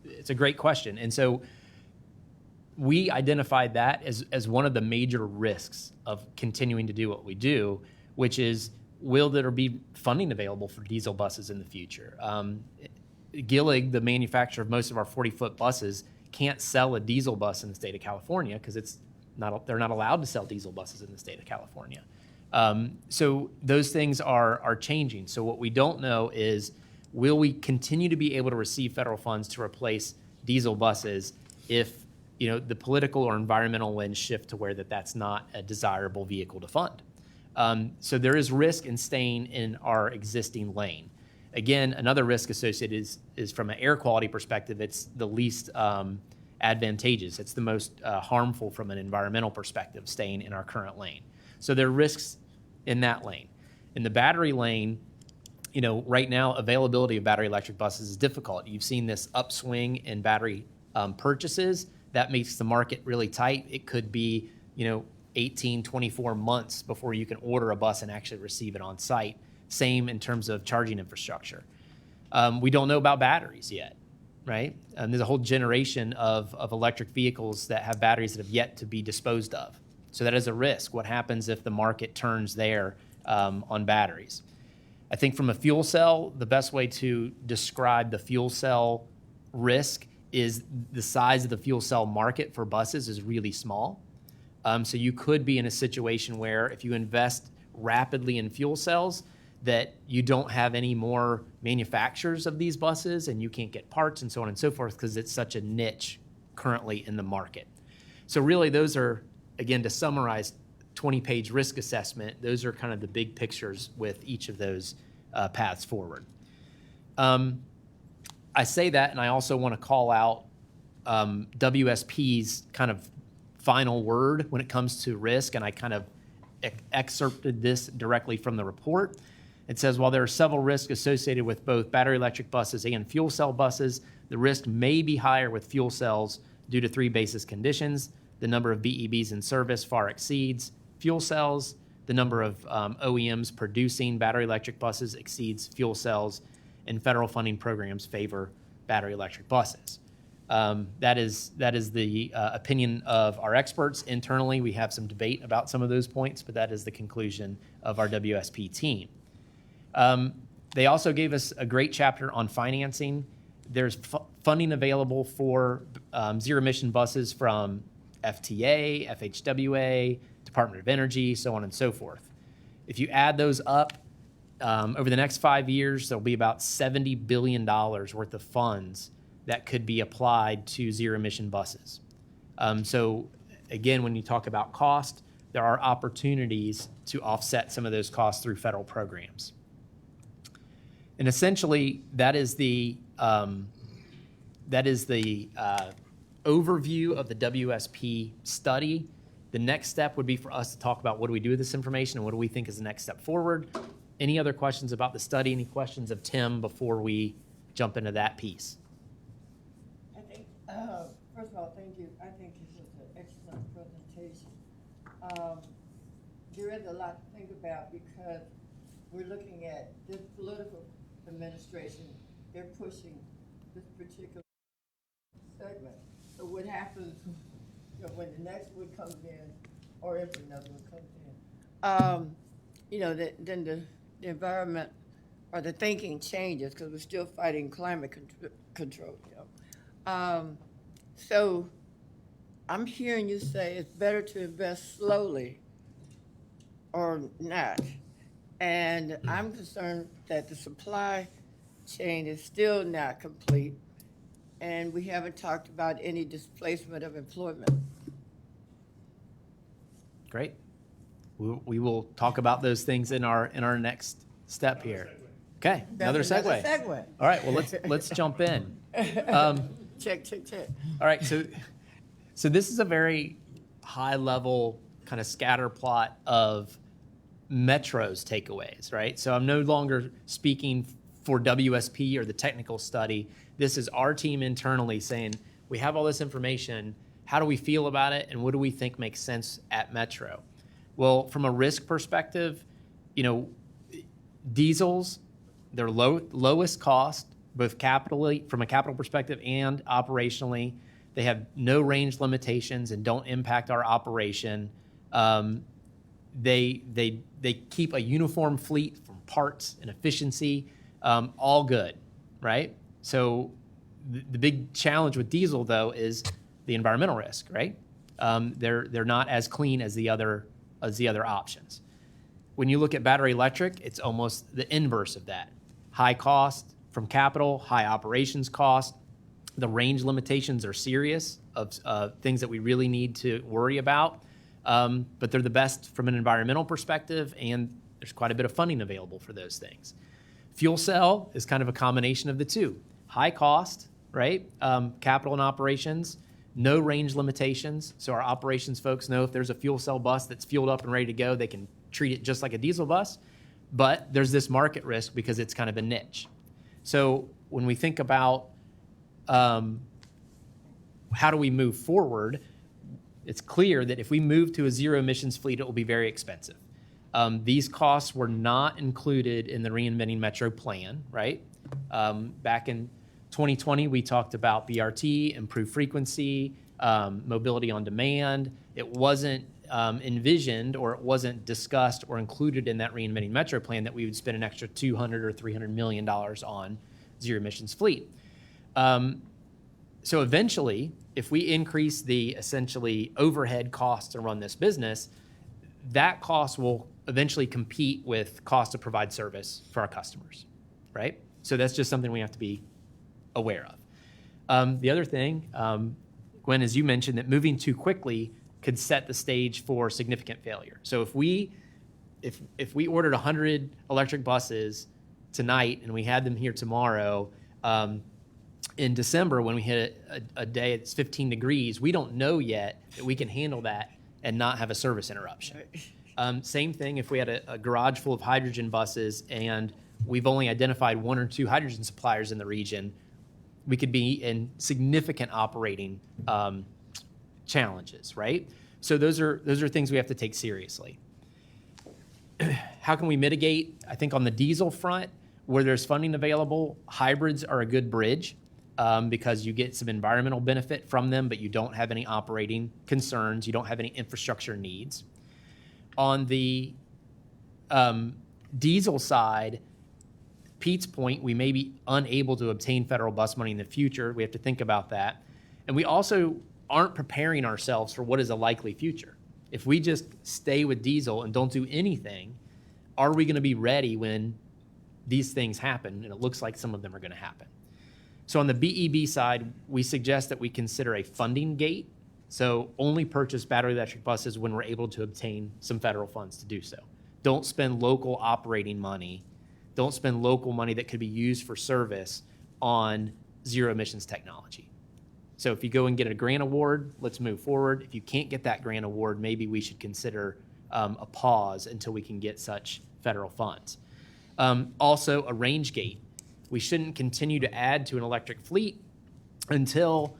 it's a great question. And so we identified that as one of the major risks of continuing to do what we do, which is, will there be funding available for diesel buses in the future? Gillig, the manufacturer of most of our 40-foot buses, can't sell a diesel bus in the state of California because they're not allowed to sell diesel buses in the state of California. So those things are changing. So what we don't know is, will we continue to be able to receive federal funds to replace diesel buses if the political or environmental winds shift to where that's not a desirable vehicle to fund? So there is risk in staying in our existing lane. Again, another risk associated is from an air quality perspective, it's the least advantageous. It's the most harmful from an environmental perspective, staying in our current lane. So there are risks in that lane. In the battery lane, right now, availability of battery electric buses is difficult. You've seen this upswing in battery purchases. That makes the market really tight. It could be, 18, 24 months before you can order a bus and actually receive it on site. Same in terms of charging infrastructure. We don't know about batteries yet, right? There's a whole generation of electric vehicles that have batteries that have yet to be disposed of. So that is a risk. What happens if the market turns there on batteries? I think from a fuel cell, the best way to describe the fuel cell risk is the size of the fuel cell market for buses is really small. So you could be in a situation where if you invest rapidly in fuel cells, that you don't have any more manufacturers of these buses and you can't get parts and so on and so forth because it's such a niche currently in the market. So really those are, again, to summarize, 20-page risk assessment, those are kind of the big pictures with each of those paths forward. I say that, and I also want to call out WSP's kind of final word when it comes to risk, and I kind of excerpted this directly from the report. It says, while there are several risks associated with both battery electric buses and fuel cell buses, the risk may be higher with fuel cells due to three basis conditions. The number of BEVs in service far exceeds fuel cells. The number of OEMs producing battery electric buses exceeds fuel cells, and federal funding programs favor battery electric buses. That is the opinion of our experts. Internally, we have some debate about some of those points, but that is the conclusion of our WSP team. They also gave us a great chapter on financing. There's funding available for zero-emission buses from FTA, FHWA, Department of Energy, so on and so forth. If you add those up, over the next 5 years, there'll be about $70 billion worth of funds that could be applied to zero-emission buses. So again, when you talk about cost, there are opportunities to offset some of those costs through federal programs. And essentially, that is the overview of the WSP study. The next step would be for us to talk about what do we do with this information and what do we think is the next step forward. Any other questions about the study? Any questions of Tim before we jump into that piece? I think, first of all, thank you. I think this was an excellent presentation. There is a lot to think about because we're looking at this political administration. They're pushing this particular segment. So what happens when the next one comes in, or if another one comes in? Then the environment or the thinking changes because we're still fighting climate control. So I'm hearing you say it's better to invest slowly or not. And I'm concerned that the supply chain is still not complete, and we haven't talked about any displacement of employment. Great. We will talk about those things in our next step here. Okay, another segue. Segue. All right, well let's jump in. Check. All right, so this is a very high level kind of scatter plot of Metro's takeaways, right? So I'm no longer speaking for WSP or the technical study. This is our team internally saying, we have all this information, how do we feel about it, and what do we think makes sense at Metro? Well, from a risk perspective, diesels, they're lowest cost, both capitally, from a capital perspective and operationally. They have no range limitations and don't impact our operation. They keep a uniform fleet from parts and efficiency, all good, right? So the big challenge with diesel, though, is the environmental risk, right? They're not as clean as the other options. When you look at battery electric, it's almost the inverse of that. High cost from capital, high operations cost. The range limitations are serious of things that we really need to worry about. But they're the best from an environmental perspective, and there's quite a bit of funding available for those things. Fuel cell is kind of a combination of the two. High cost, right? Capital and operations, no range limitations. So our operations folks know if there's a fuel cell bus that's fueled up and ready to go, they can treat it just like a diesel bus. But there's this market risk because it's kind of a niche. So when we think about how do we move forward, it's clear that if we move to a zero emissions fleet, it will be very expensive. These costs were not included in the Reinventing Metro plan, right? Back in 2020, we talked about BRT, improved frequency, mobility on demand. It wasn't envisioned, or it wasn't discussed or included in that Reinventing Metro plan that we would spend an extra $200 or $300 million on zero emissions fleet. So eventually, if we increase the essentially overhead costs to run this business, that cost will eventually compete with cost to provide service for our customers, right? So that's just something we have to be aware of. The other thing, Gwen, as you mentioned, that moving too quickly could set the stage for significant failure. So if we ordered 100 electric buses tonight and we had them here tomorrow, in December when we hit a day it's 15 degrees, we don't know yet that we can handle that and not have a service interruption. Same thing if we had a garage full of hydrogen buses and we've only identified 1 or 2 hydrogen suppliers in the region, we could be in significant operating challenges, right? So those are things we have to take seriously. How can we mitigate? I think on the diesel front, where there's funding available, hybrids are a good bridge. because you get some environmental benefit from them, but you don't have any operating concerns. You don't have any infrastructure needs. On the diesel side, Pete's point, we may be unable to obtain federal bus money in the future. We have to think about that. And we also aren't preparing ourselves for what is a likely future. If we just stay with diesel and don't do anything, are we going to be ready when these things happen? And it looks like some of them are going to happen. So on the BEB side, we suggest that we consider a funding gate. So only purchase battery electric buses when we're able to obtain some federal funds to do so. Don't spend local operating money. Don't spend local money that could be used for service on zero emissions technology. So if you go and get a grant award, let's move forward. If you can't get that grant award, maybe we should consider a pause until we can get such federal funds. Also, a range gate. We shouldn't continue to add to an electric fleet until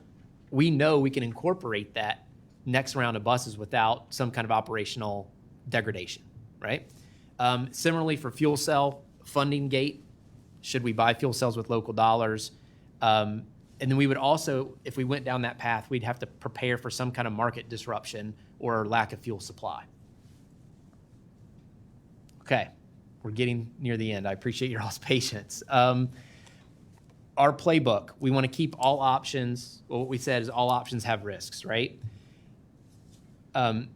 we know we can incorporate that next round of buses without some kind of operational degradation, right? Similarly, for fuel cell funding gate, should we buy fuel cells with local dollars? And then we would also, if we went down that path, we'd have to prepare for some kind of market disruption or lack of fuel supply. Okay, we're getting near the end. I appreciate your all's patience. Our playbook, we want to keep all options. Well, what we said is all options have risks, right? To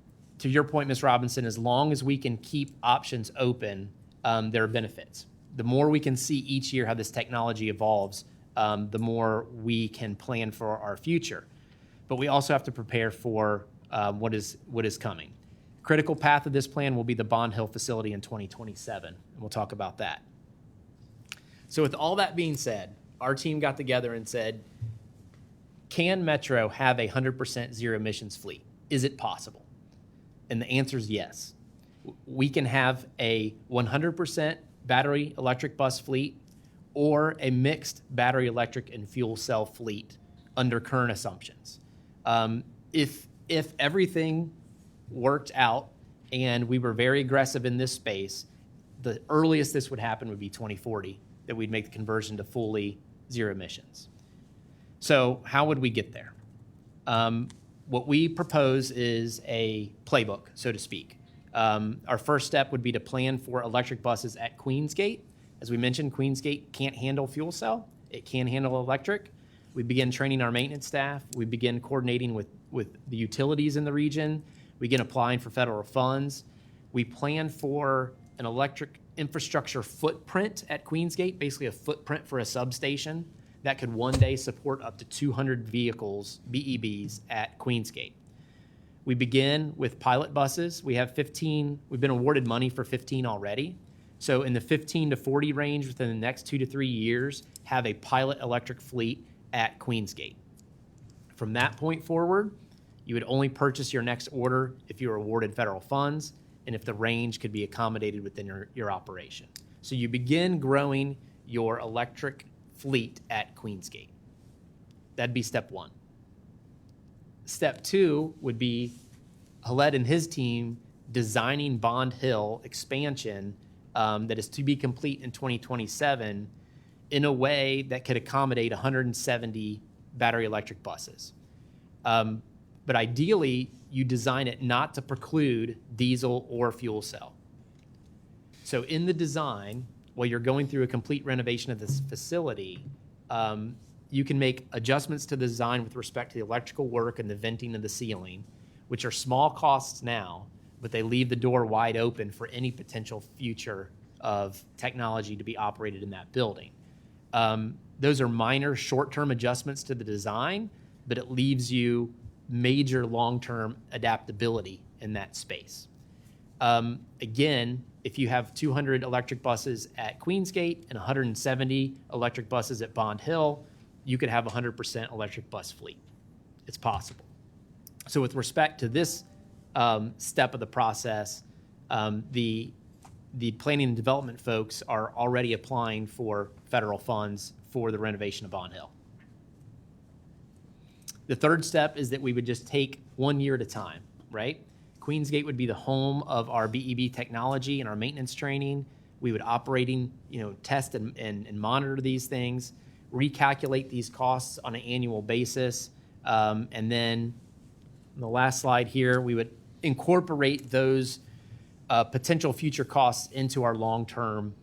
your point, Ms. Robinson, as long as we can keep options open, there are benefits. The more we can see each year how this technology evolves, the more we can plan for our future. But we also have to prepare for what is coming. Critical path of this plan will be the Bond Hill facility in 2027, and we'll talk about that. So with all that being said, our team got together and said, can Metro have a 100% zero emissions fleet? Is it possible? And the answer is yes. We can have a 100% battery electric bus fleet or a mixed battery electric and fuel cell fleet under current assumptions. If everything worked out and we were very aggressive in this space, the earliest this would happen would be 2040, that we'd make the conversion to fully zero emissions. So how would we get there? What we propose is a playbook, so to speak. Our first step would be to plan for electric buses at Queensgate. As we mentioned, Queensgate can't handle fuel cell. It can handle electric. We begin training our maintenance staff. We begin coordinating with the utilities in the region. We begin applying for federal funds. We plan for an electric infrastructure footprint at Queensgate, basically a footprint for a substation that could one day support up to 200 vehicles, BEBs, at Queensgate. We begin with pilot buses. We have 15, we've been awarded money for 15 already. So in the 15 to 40 range within the next 2 to 3 years, have a pilot electric fleet at Queensgate. From that point forward, you would only purchase your next order if you were awarded federal funds and if the range could be accommodated within your operation. So you begin growing your electric fleet at Queensgate. That'd be step one. Step two would be Haled and his team designing Bond Hill expansion that is to be complete in 2027 in a way that could accommodate 170 battery electric buses. But ideally, you design it not to preclude diesel or fuel cell. So in the design, while you're going through a complete renovation of this facility, you can make adjustments to the design with respect to the electrical work and the venting of the ceiling, which are small costs now, but they leave the door wide open for any potential future of technology to be operated in that building. Those are minor short-term adjustments to the design, but it leaves you major long-term adaptability in that space. Again, if you have 200 electric buses at Queensgate and 170 electric buses at Bond Hill, you could have a 100% electric bus fleet. It's possible. So with respect to this step of the process, the planning and development folks are already applying for federal funds for the renovation of Bond Hill. The third step is that we would just take 1 year at a time, right? Queensgate would be the home of our BEB technology and our maintenance training. We would test and monitor these things. recalculate these costs on an annual basis. And then on the last slide here, we would incorporate those potential future costs into our long-term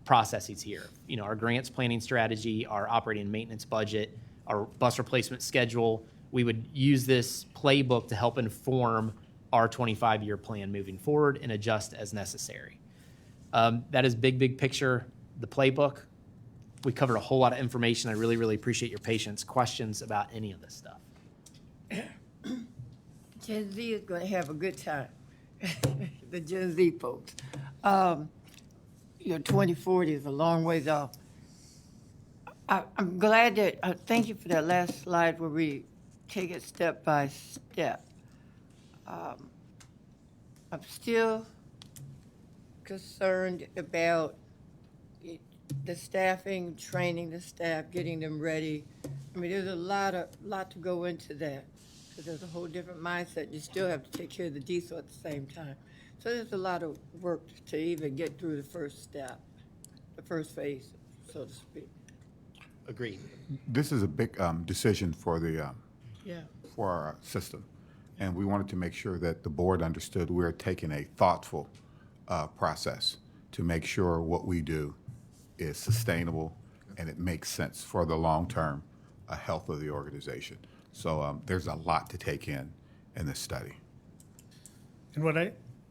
processes here. You know, our grants planning strategy, our operating and maintenance budget, our bus replacement schedule. We would use this playbook to help inform our 25-year plan moving forward and adjust as necessary. That is big picture, the playbook. We covered a whole lot of information. I really, really appreciate your patience. Questions about any of this stuff? Gen Z is going to have a good time. The Gen Z folks. 2040 is a long ways off. I'm glad that, thank you for that last slide where we take it step by step. I'm still concerned about the staffing, training the staff, getting them ready. I mean, there's a lot to go into that, because there's a whole different mindset. You still have to take care of the diesel at the same time. So there's a lot of work to even get through the first step, the first phase, so to speak. Agreed. This is a big decision for the Yeah. for our system, and we wanted to make sure that the board understood we're taking a thoughtful process to make sure what we do is sustainable and it makes sense for the long-term health of the organization. So there's a lot to take in this study. And what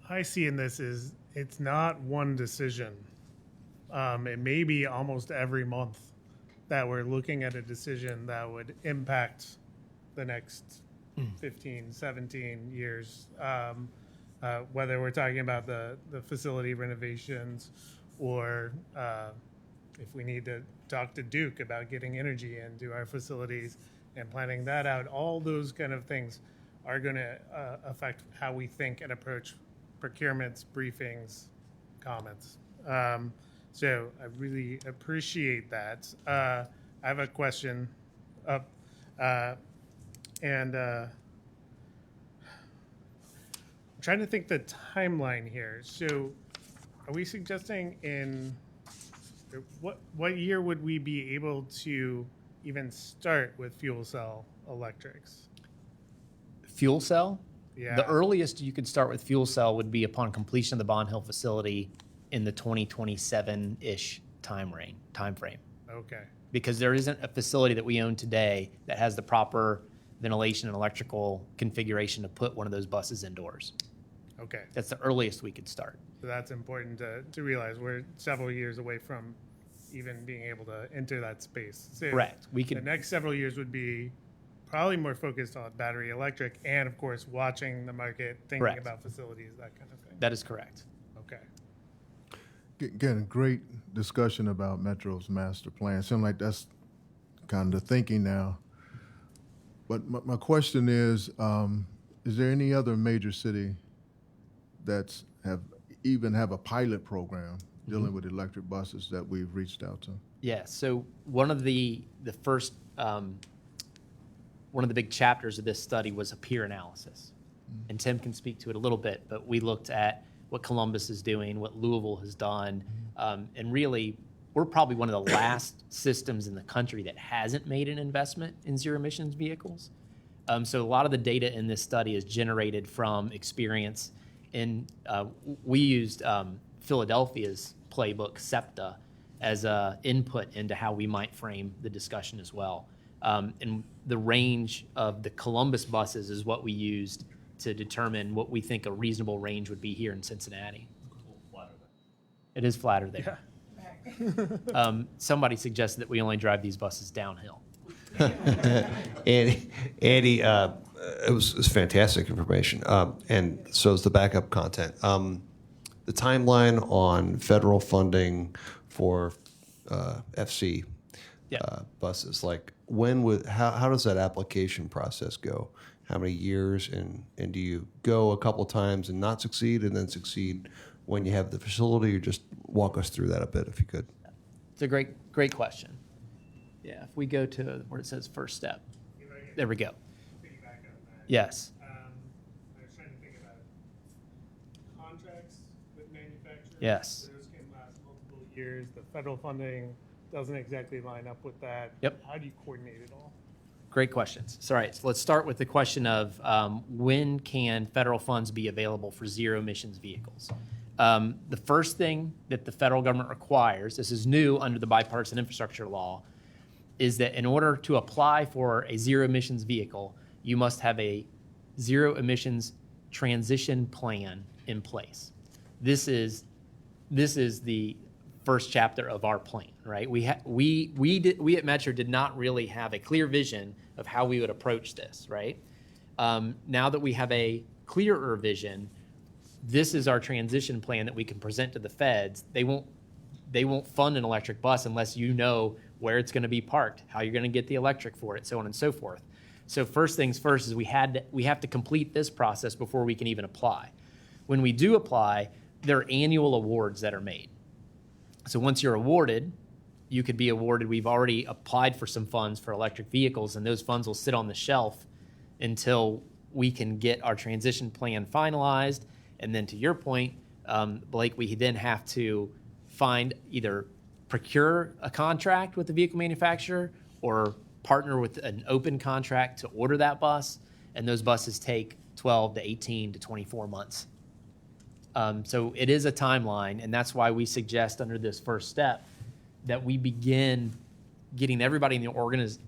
I see in this is it's not one decision. It may be almost every month that we're looking at a decision that would impact the next 15, 17 years. Whether we're talking about the facility renovations or if we need to talk to Duke about getting energy into our facilities and planning that out, all those kind of things are going to affect how we think and approach procurements, briefings, comments. So I really appreciate that. I have a question up, and I'm trying to think the timeline here. So are we suggesting what year would we be able to even start with fuel cell electrics? Fuel cell? Yeah. The earliest you could start with fuel cell would be upon completion of the Bond Hill facility in the 2027-ish time frame. Okay. Because there isn't a facility that we own today that has the proper ventilation and electrical configuration to put one of those buses indoors. Okay. That's the earliest we could start. So that's important to realize. We're several years away from even being able to enter that space. So Correct. The next several years would be probably more focused on battery electric and, of course, watching the market, thinking Correct. about facilities, that kind of thing. That is correct. Okay. Again, a great discussion about Metro's master plan. Seems like that's kind of the thinking now. But my question is there any other major city that's have a pilot program dealing with electric buses that we've reached out to? Yeah. So one of the first one of the big chapters of this study was a peer analysis, and Tim can speak to it a little bit. But we looked at what Columbus is doing, what Louisville has done, and really, we're probably one of the last systems in the country that hasn't made an investment in zero emissions vehicles. So a lot of the data in this study is generated from experience. We used Philadelphia's playbook, SEPTA, as an input into how we might frame the discussion as well. And the range of the Columbus buses is what we used to determine what we think a reasonable range would be here in Cincinnati. It is flatter there. Yeah. Somebody suggested that we only drive these buses downhill. Andy, it was fantastic information, and so is the backup content. The timeline on federal funding for FC buses, like how does that application process go? How many years, and do you go a couple times and not succeed, and then succeed when you have the facility? Or just walk us through that a bit, if you could. It's a great question. Yeah, if we go to where it says first step, there we go. Yes. I was trying to think about contracts with manufacturers. Yes. Those can last multiple years. The federal funding doesn't exactly line up with that. Yep. How do you coordinate it all? Great questions. So, all right, so let's start with the question of when can federal funds be available for zero emissions vehicles? The first thing that the federal government requires, this is new under the bipartisan infrastructure law, is that in order to apply for a zero emissions vehicle, you must have a zero emissions transition plan in place. This is the first chapter of our plan, right? We at Metro did not really have a clear vision of how we would approach this, right? Now that we have a clearer vision, this is our transition plan that we can present to the feds. They won't fund an electric bus unless you know where it's going to be parked, how you're going to get the electric for it, so on and so forth. So first things first is we have to complete this process before we can even apply. When we do apply, there are annual awards that are made. So once you're awarded, you could be awarded. We've already applied for some funds for electric vehicles, and those funds will sit on the shelf until we can get our transition plan finalized. And then to your point, Blake, we then have to either procure a contract with the vehicle manufacturer or partner with an open contract to order that bus. And those buses take 12 to 18 to 24 months. So it is a timeline, and that's why we suggest under this first step that we begin getting everybody in the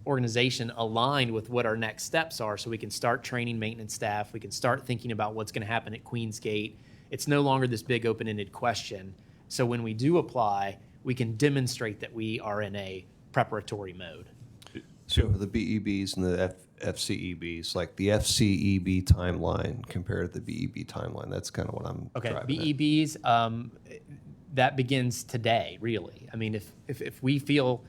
organization aligned with what our next steps are so we can start training maintenance staff. We can start thinking about what's going to happen at Queensgate. It's no longer this big open-ended question. So when we do apply, we can demonstrate that we are in a preparatory mode. So for the BEBs and the FCEBs, like the FCEB timeline compared to the BEB timeline, that's kind of what I'm driving at. BEBs, that begins today, really. I mean, if we feel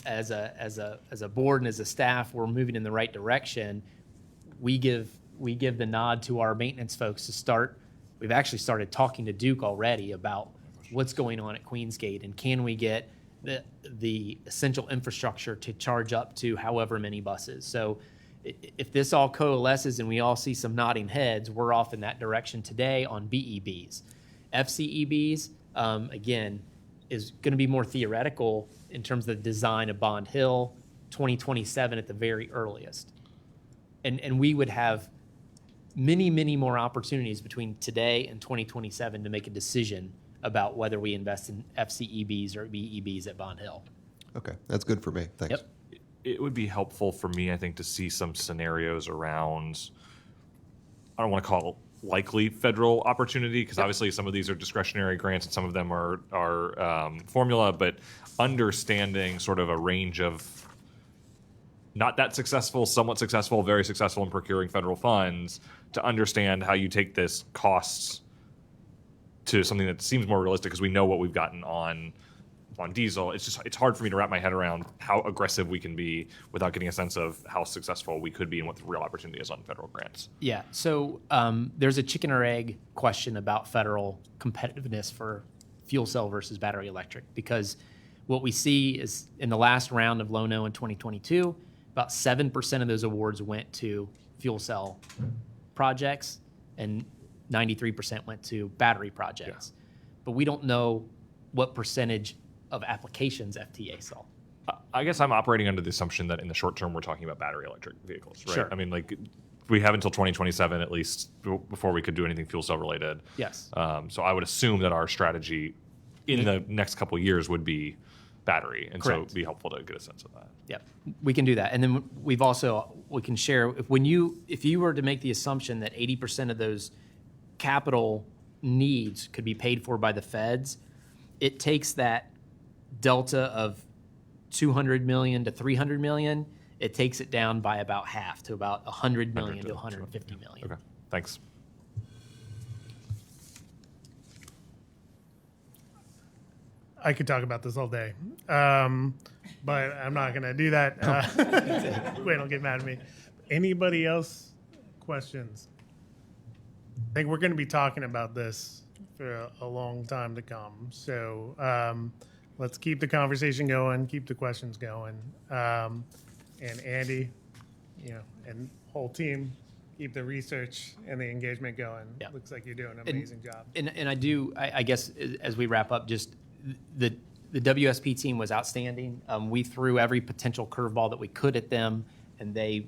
as a board and as a staff we're moving in the right direction, we give the nod to our maintenance folks to start. We've actually started talking to Duke already about what's going on at Queensgate and can we get the essential infrastructure to charge up to however many buses. So if this all coalesces and we all see some nodding heads, we're off in that direction today on BEBs. FCEBs, again, is going to be more theoretical in terms of the design of Bond Hill, 2027 at the very earliest. And we would have many, many more opportunities between today and 2027 to make a decision about whether we invest in FCEBs or BEBs at Bond Hill. Okay, that's good for me. Thanks. Yep. It would be helpful for me, I think, to see some scenarios around, I don't want to call it likely federal opportunity, because obviously some of these are discretionary grants and some of them are formula, but understanding sort of a range of not that successful, somewhat successful, very successful in procuring federal funds, to understand how you take this costs to something that seems more realistic, because we know what we've gotten on diesel. It's hard for me to wrap my head around how aggressive we can be without getting a sense of how successful we could be and what the real opportunity is on federal grants. Yeah, so there's a chicken or egg question about federal competitiveness for fuel cell versus battery electric, because what we see is in the last round of Low-No in 2022, about 7% of those awards went to fuel cell projects and 93% went to battery projects. Yeah. But we don't know what percentage of applications FTA saw. I guess I'm operating under the assumption that in the short term we're talking about battery electric vehicles, right? Sure. I mean, like, we have until 2027 at least before we could do anything fuel cell related. Yes. So I would assume that our strategy in the next couple of years would be battery, and Correct. so it'd be helpful to get a sense of that. Yeah, we can do that. And then we can share, if you were to make the assumption that 80% of those capital needs could be paid for by the feds, it takes that delta of 200 million to 300 million, it takes it down by about half to about 100 million to 150 million. Okay, thanks. I could talk about this all day, but I'm not going to do that. Wait, don't get mad at me. Anybody else questions? I think we're going to be talking about this for a long time to come. So let's keep the conversation going, keep the questions going. And Andy, and whole team, keep the research and the engagement going. Yeah. Looks like you're doing an amazing job. And I guess as we wrap up, just the WSP team was outstanding. We threw every potential curveball that we could at them, and they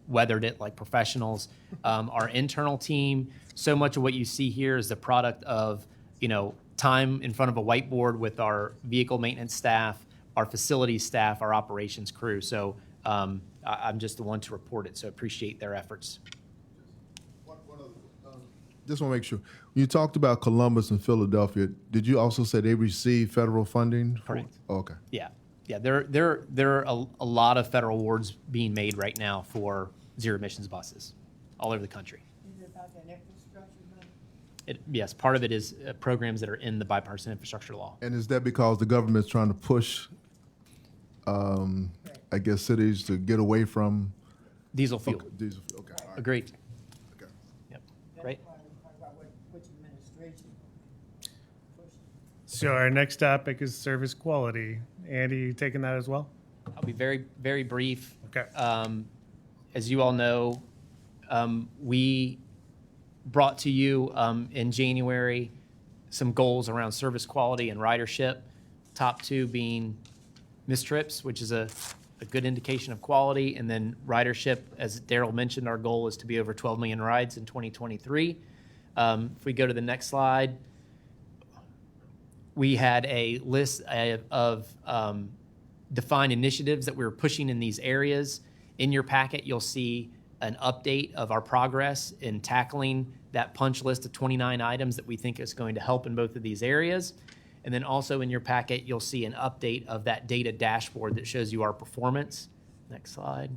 weathered it like professionals. Our internal team, so much of what you see here is the product of, time in front of a whiteboard with our vehicle maintenance staff, our facilities staff, our operations crew. So I'm just the one to report it, so appreciate their efforts. Just want to make sure. You talked about Columbus and Philadelphia. Did you also say they received federal funding? Correct. Oh, okay. Yeah. There are a lot of federal awards being made right now for zero emissions buses all over the country. Is it about that infrastructure money? Yes, part of it is programs that are in the bipartisan infrastructure law. And is that because the government's trying to push, I guess, cities to get away from Diesel fuel. Okay, diesel fuel? Okay. All right. Agreed. Okay. Yep. That's Right. part about which administration pushed. So our next topic is service quality. Andy, you taking that as well? I'll be very, very brief. Okay. As you all know, we brought to you in January some goals around service quality and ridership. Top two being missed trips, which is a good indication of quality, and then ridership. As Daryl mentioned, our goal is to be over 12 million rides in 2023. If we go to the next slide, we had a list of defined initiatives that we were pushing in these areas. In your packet, you'll see an update of our progress in tackling that punch list of 29 items that we think is going to help in both of these areas. And then also in your packet, you'll see an update of that data dashboard that shows you our performance. Next slide.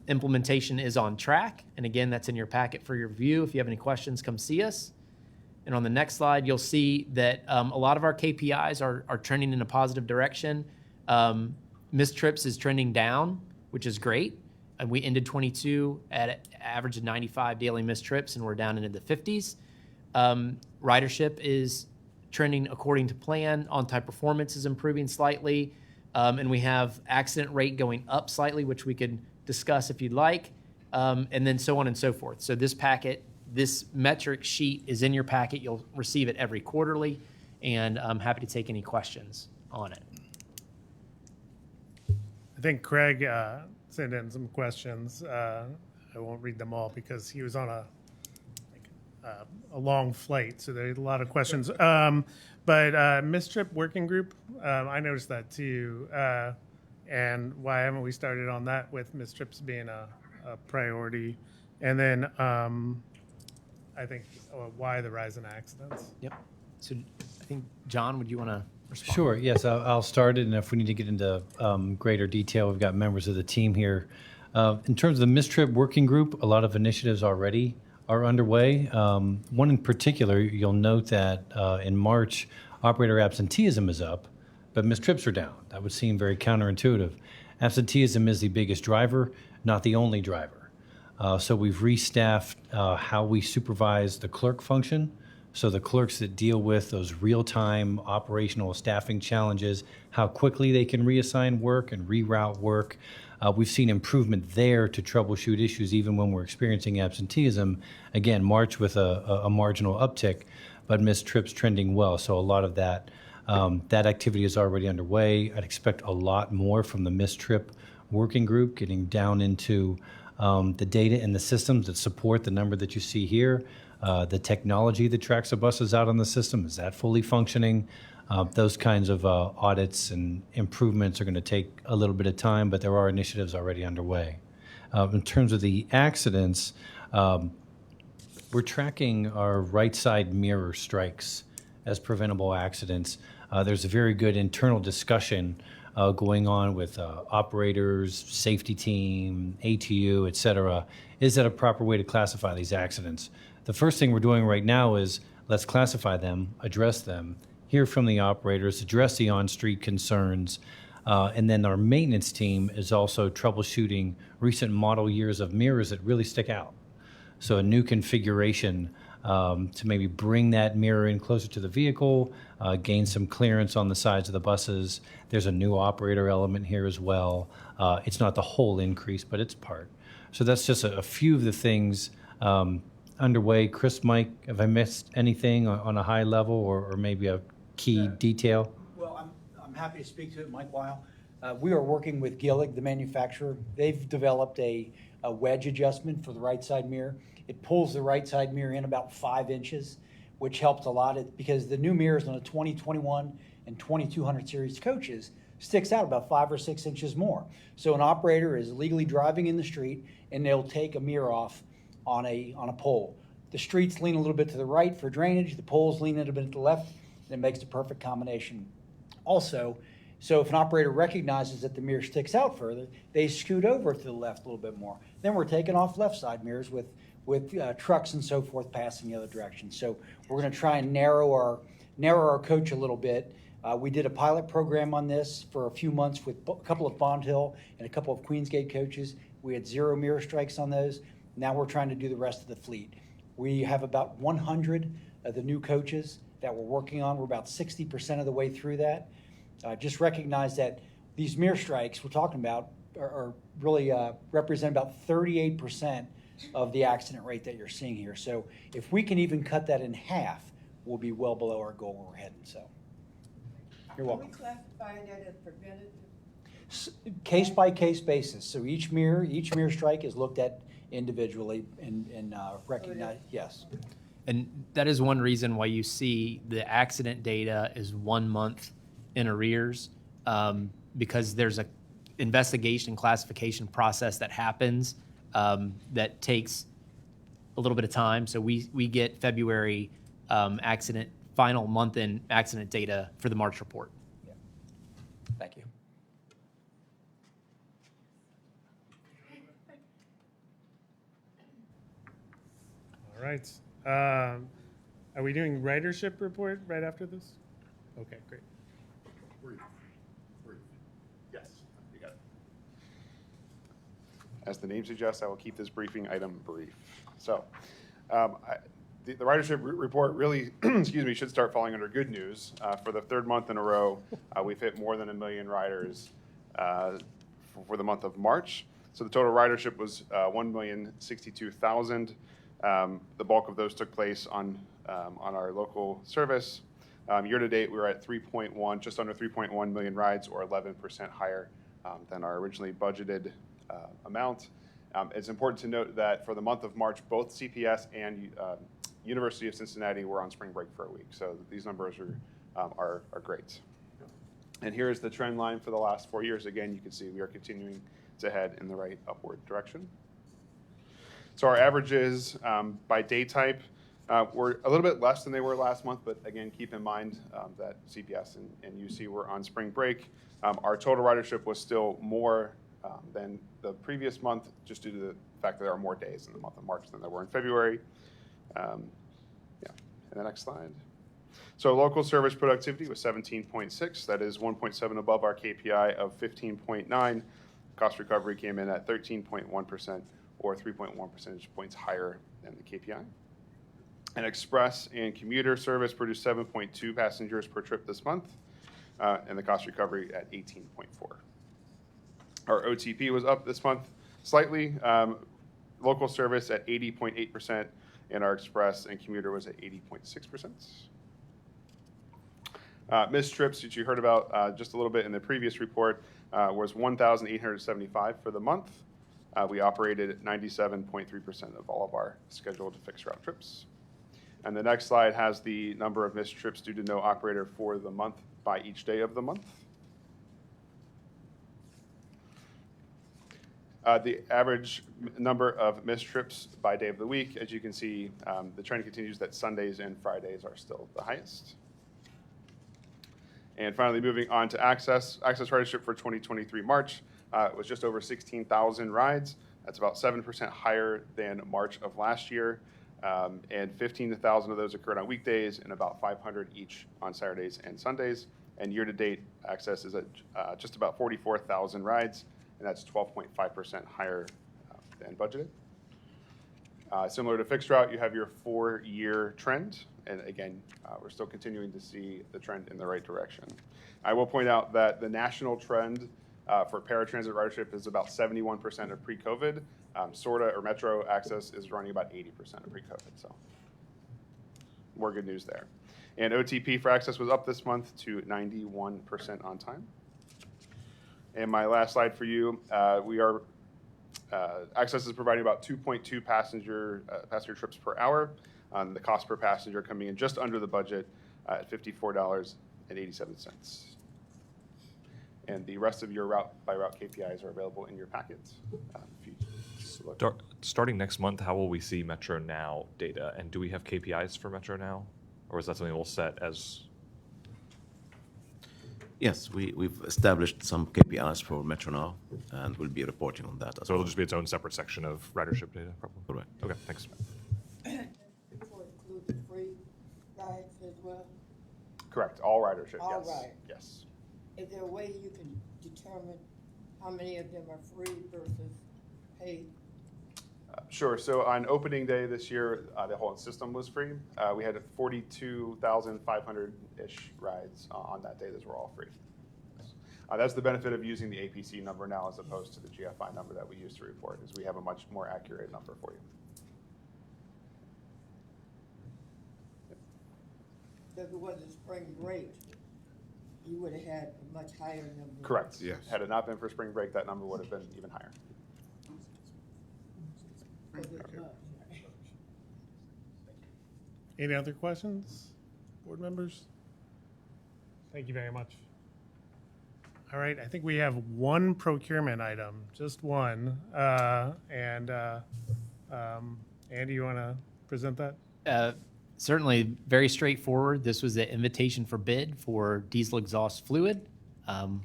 Implementation is on track. And again, that's in your packet for your review. If you have any questions, come see us. And on the next slide, you'll see that a lot of our KPIs are trending in a positive direction. Missed trips is trending down, which is great. And we ended 22 at an average of 95 daily missed trips, and we're down into the 50s. Ridership is trending according to plan. On-time performance is improving slightly. And we have accident rate going up slightly, which we could discuss if you'd like, and then so on and so forth. So this packet, this metric sheet is in your packet. You'll receive it every quarterly, and I'm happy to take any questions on it. I think Craig sent in some questions. I won't read them all because he was on a long flight, so there's a lot of questions. But missed trip working group, I noticed that too. And why haven't we started on that with missed trips being a priority? And then I think why the rise in accidents? Yep. So I think, John, would you want to respond? Sure, yes, I'll start it, and if we need to get into greater detail, we've got members of the team here. In terms of the missed trip working group, a lot of initiatives already are underway. One in particular, you'll note that in March, operator absenteeism is up, but missed trips are down. That would seem very counterintuitive. Absenteeism is the biggest driver, not the only driver. So we've restaffed how we supervise the clerk function. So the clerks that deal with those real-time operational staffing challenges, how quickly they can reassign work and reroute work. We've seen improvement there to troubleshoot issues even when we're experiencing absenteeism. Again, March with a marginal uptick, but missed trips trending well. So a lot of that activity is already underway. I'd expect a lot more from the missed trip working group, getting down into the data and the systems that support the number that you see here. The technology that tracks the buses out on the system, is that fully functioning? Those kinds of audits and improvements are going to take a little bit of time, but there are initiatives already underway. In terms of the accidents, we're tracking our right side mirror strikes as preventable accidents. There's a very good internal discussion going on with operators, safety team, ATU, et cetera. Is that a proper way to classify these accidents? The first thing we're doing right now is let's classify them, address them, hear from the operators, address the on-street concerns, and then our maintenance team is also troubleshooting recent model years of mirrors that really stick out. So a new configuration to maybe bring that mirror in closer to the vehicle, gain some clearance on the sides of the buses. There's a new operator element here as well. It's not the whole increase, but it's part. So that's just a few of the things underway. Chris, Mike, have I missed anything on a high level or maybe a key detail? Well, I'm happy to speak to it, Mike Weil. We are working with Gillig, the manufacturer. They've developed a wedge adjustment for the right side mirror. It pulls the right side mirror in about 5 inches, which helps a lot because the new mirrors on the 2021 and 2200 series coaches sticks out about 5 or 6 inches more. So an operator is legally driving in the street and they'll take a mirror off on a pole. The streets lean a little bit to the right for drainage, the poles lean a little bit to the left, and it makes the perfect combination. Also, so if an operator recognizes that the mirror sticks out further, they scoot over to the left a little bit more. Then we're taking off left side mirrors with trucks and so forth passing the other direction. So we're going to try and narrow our coach a little bit. We did a pilot program on this for a few months with a couple of Bond Hill and a couple of Queensgate coaches. We had 0 mirror strikes on those. Now we're trying to do the rest of the fleet. We have about 100 of the new coaches that we're working on. We're about 60% of the way through that. Just recognize that these mirror strikes we're talking about are really represent about 38% of the accident rate that you're seeing here. So if we can even cut that in half, we'll be well below our goal where we're heading. So you're welcome. Are we classifying that as preventative? Case by case basis. So each mirror strike is looked at individually and recognized. Yes. And that is one reason why you see the accident data is 1 month in arrears, because there's a investigation classification process that happens that takes a little bit of time. So we get February final month in accident data for the March report. Yeah. Thank you. All right. Are we doing ridership report right after this? Okay, great. Yes, you got it. As the name suggests, I will keep this briefing item brief. So, the ridership report really, excuse me, should start falling under good news. For the 3rd month in a row, we've hit more than 1 million riders for the month of March. So the total ridership was 1,062,000. The bulk of those took place on our local service. Year to date, we were at just under 3.1 million rides, or 11% higher than our originally budgeted amount. It's important to note that for the month of March, both CPS and University of Cincinnati were on spring break for a week. So these numbers are great. And here is the trend line for the last 4 years. Again, you can see we are continuing to head in the right upward direction. So our averages by day type were a little bit less than they were last month, but again, keep in mind that CPS and UC were on spring break. Our total ridership was still more than the previous month, just due to the fact that there are more days in the month of March than there were in February. And the next slide. So local service productivity was 17.6. That is 1.7 above our KPI of 15.9. Cost recovery came in at 13.1%, or 3.1 percentage points higher than the KPI. And express and commuter service produced 7.2 passengers per trip this month, and the cost recovery at 18.4. Our OTP was up this month slightly. Local service at 80.8%, and our express and commuter was at 80.6%. Missed trips, which you heard about just a little bit in the previous report, was 1,875 for the month. We operated at 97.3% of all of our scheduled fixed route trips. And the next slide has the number of missed trips due to no operator for the month by each day of the month. The average number of missed trips by day of the week, as you can see, the trend continues that Sundays and Fridays are still the highest. And finally, moving on to access ridership for 2023 March was just over 16,000 rides. That's about 7% higher than March of last year. And 15,000 of those occurred on weekdays and about 500 each on Saturdays and Sundays. And year-to-date access is at just about 44,000 rides, and that's 12.5% higher than budgeted. Similar to fixed route, you have your 4-year trend. And again, we're still continuing to see the trend in the right direction. I will point out that the national trend for paratransit ridership is about 71% of pre-COVID. SORTA or Metro access is running about 80% of pre-COVID, so more good news there. And OTP for access was up this month to 91% on time. And my last slide for you, Access is providing about 2.2 passenger trips per hour. The cost per passenger coming in just under the budget at $54.87. And the rest of your route-by-route KPIs are available in your packets. If you select. Starting next month, how will we see Metro Now data? And do we have KPIs for Metro Now? Or is that something we'll set as? Yes, we've established some KPIs for Metro Now, and we'll be reporting on that as So well. it'll just be its own separate section of ridership data, probably? Correct. Okay, thanks. Before include the free rides as well? Correct, all ridership, All yes. right. Yes. Is there a way you can determine how many of them are free versus paid? Sure. So on opening day this year, the whole system was free. We had 42,500-ish rides on that day. Those were all free. That's the benefit of using the APC number now as opposed to the GFI number that we use to report, is we have a much more accurate number for you. So if it wasn't spring break, you would have had a much higher number. Correct. Yes. Had it not been for spring break, that number would have been even higher. Any other questions, board members? Thank you very much. All right, I think we have one procurement item, just one. Andy, you want to present that? Certainly very straightforward. This was an invitation for bid for diesel exhaust fluid.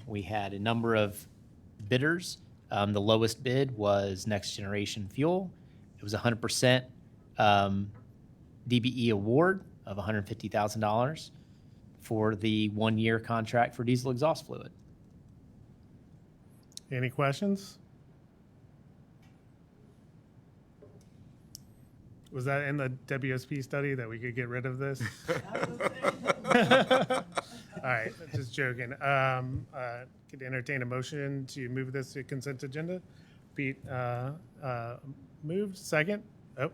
We had a number of bidders. The lowest bid was Next Generation Fuel. It was 100% DBE award of $150,000 for the 1-year contract for diesel exhaust fluid. Any questions? Was that in the WSP study that we could get rid of this? All right, just joking. Could entertain a motion to move this to consent agenda. Pete moved, second. Oh.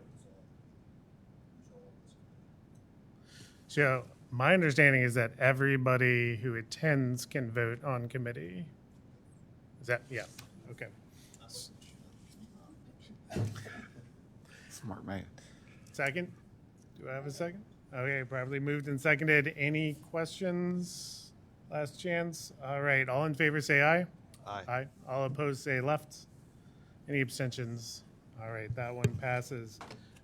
So my understanding is that everybody who attends can vote on committee. Is that, yeah, okay. Smart man. Second? Do I have a second? Okay, probably moved and seconded. Any questions? Last chance. All right, all in favor say aye. Aye. Aye. All opposed say left. Any abstentions? All right, that one passes.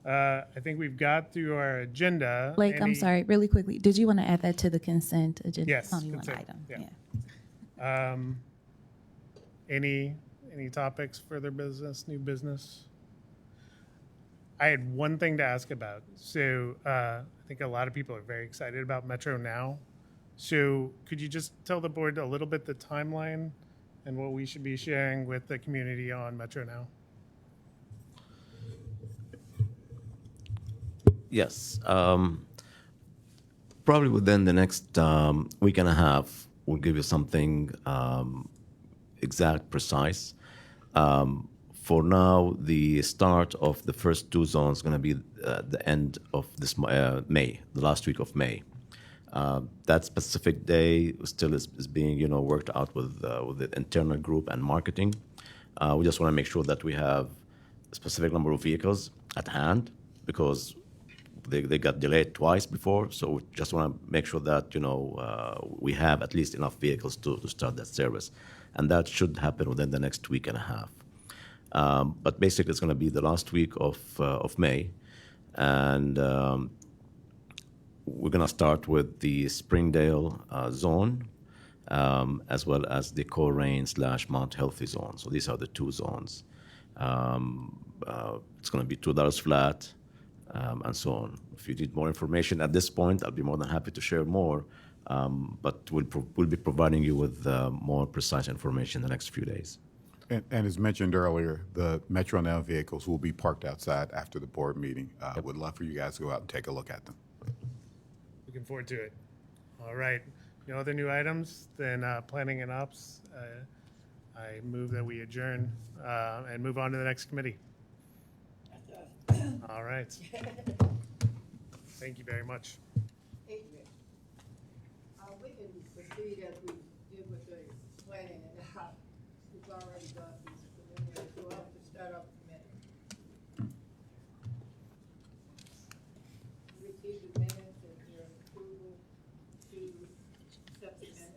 I think we've got through our agenda. Blake, I'm sorry, really quickly, did you want to add that to the consent agenda? Yes, Only one consent, item, yeah. Any topics, further business, new business? I had one thing to ask about. So I think a lot of people are very excited about Metro Now. So could you just tell the board a little bit the timeline and what we should be sharing with the community on Metro Now? Yes. Probably within the next week and a half, we'll give you something exact, precise. For now, the start of the first 2 zones is going to be the end of this May, the last week of May. That specific day still is being worked out with the internal group and marketing. We just want to make sure that we have a specific number of vehicles at hand because they got delayed twice before. So we just want to make sure that we have at least enough vehicles to start that service, and that should happen within the next week and a half. But basically, it's going to be the last week of May, and we're going to start with the Springdale zone, as well as the Coleraine/Mount Healthy zone. So these are the 2 zones. It's going to be $2 flat, and so on. If you need more information at this point, I'll be more than happy to share more. But we'll be providing you with more precise information in the next few days. And as mentioned earlier, the Metro Now vehicles will be parked outside after the board meeting. Would love for you guys to go out and take a look at them. Looking forward to it. All right. No other new items? Then planning and ops, I move that we adjourn and move on to the next committee. All right. Thank you very much. Adrian. we can proceed as we did with the planning and how we've already got these preliminaries. We'll have to start up committee. Receive the minutes and your approval to accept the minutes.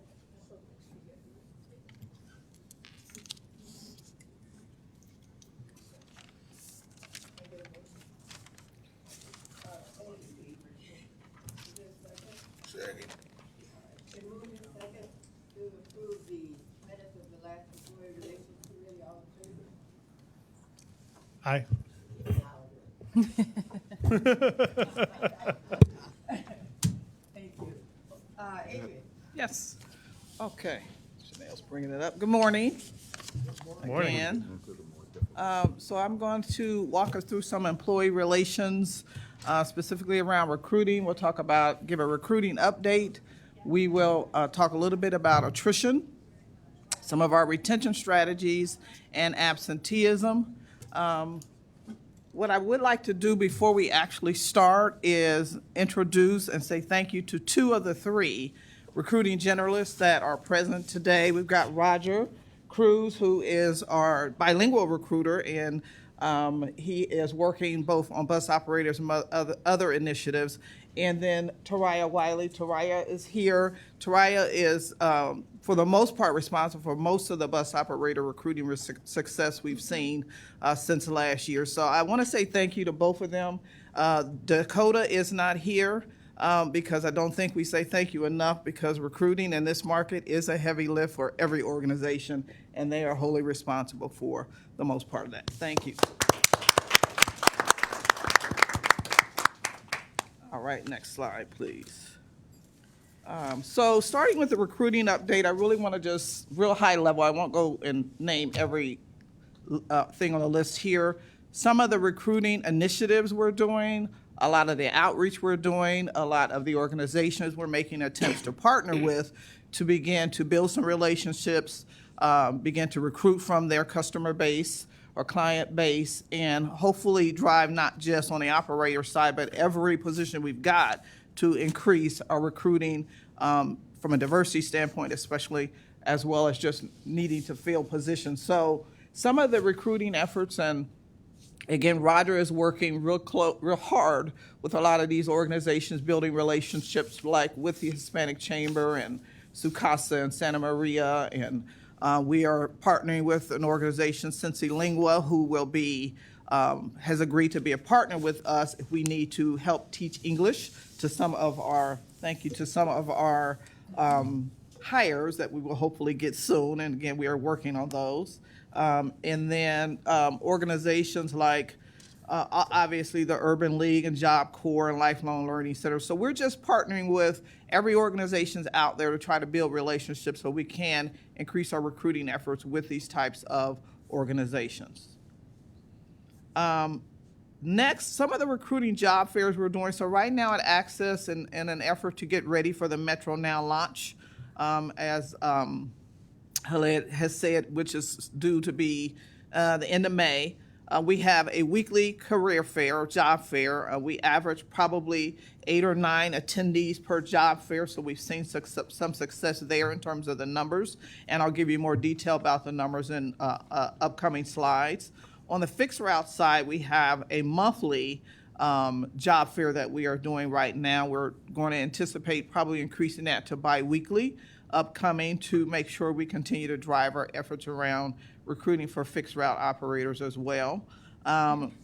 Second. Been moved and second to approve the minutes of the last employee relations committee. All in favor? Aye. Thank you. Adrian? Yes. Okay. Chanel's bringing it up. Good morning. Morning. Again. So I'm going to walk us through some employee relations, specifically around recruiting. We'll talk about, give a recruiting update. We will talk a little bit about attrition, some of our retention strategies, and absenteeism. What I would like to do before we actually start is introduce and say thank you to two of the three recruiting generalists that are present today. We've got Roger Cruz, who is our bilingual recruiter, and he is working both on bus operators and other initiatives. And then Taraya Wiley. Taraya is here. Taraya is, for the most part, responsible for most of the bus operator recruiting success we've seen since last year. So I want to say thank you to both of them. Dakota is not here because I don't think we say thank you enough, because recruiting in this market is a heavy lift for every organization, and they are wholly responsible for the most part of that. Thank you. All right, next slide, please. So starting with the recruiting update, I really want to just, real high level, I won't go and name every thing on the list here. Some of the recruiting initiatives we're doing, a lot of the outreach we're doing, a lot of the organizations we're making attempts to partner with to begin to build some relationships, begin to recruit from their customer base or client base, and hopefully drive not just on the operator side, but every position we've got to increase our recruiting from a diversity standpoint, especially, as well as just needing to fill positions. So some of the recruiting efforts, and again, Roger is working real hard with a lot of these organizations, building relationships like with the Hispanic Chamber and Sucasa and Santa Maria, and we are partnering with an organization, Sensi Lingua, who will be, has agreed to be a partner with us if we need to help teach English to some of our, hires that we will hopefully get soon. And again, we are working on those. And then organizations like, obviously, the Urban League and Job Corps and Lifelong Learning Center. So we're just partnering with every organizations out there to try to build relationships so we can increase our recruiting efforts with these types of organizations. Next, some of the recruiting job fairs we're doing. So right now at Access, in an effort to get ready for the Metro Now launch, as Khaled has said, which is due to be the end of May, we have a weekly career fair, or job fair. We average probably 8 or 9 attendees per job fair, so we've seen some success there in terms of the numbers, and I'll give you more detail about the numbers in upcoming slides. On the fixed route side, we have a monthly job fair that we are doing right now. We're going to anticipate probably increasing that to bi-weekly upcoming to make sure we continue to drive our efforts around recruiting for fixed route operators as well.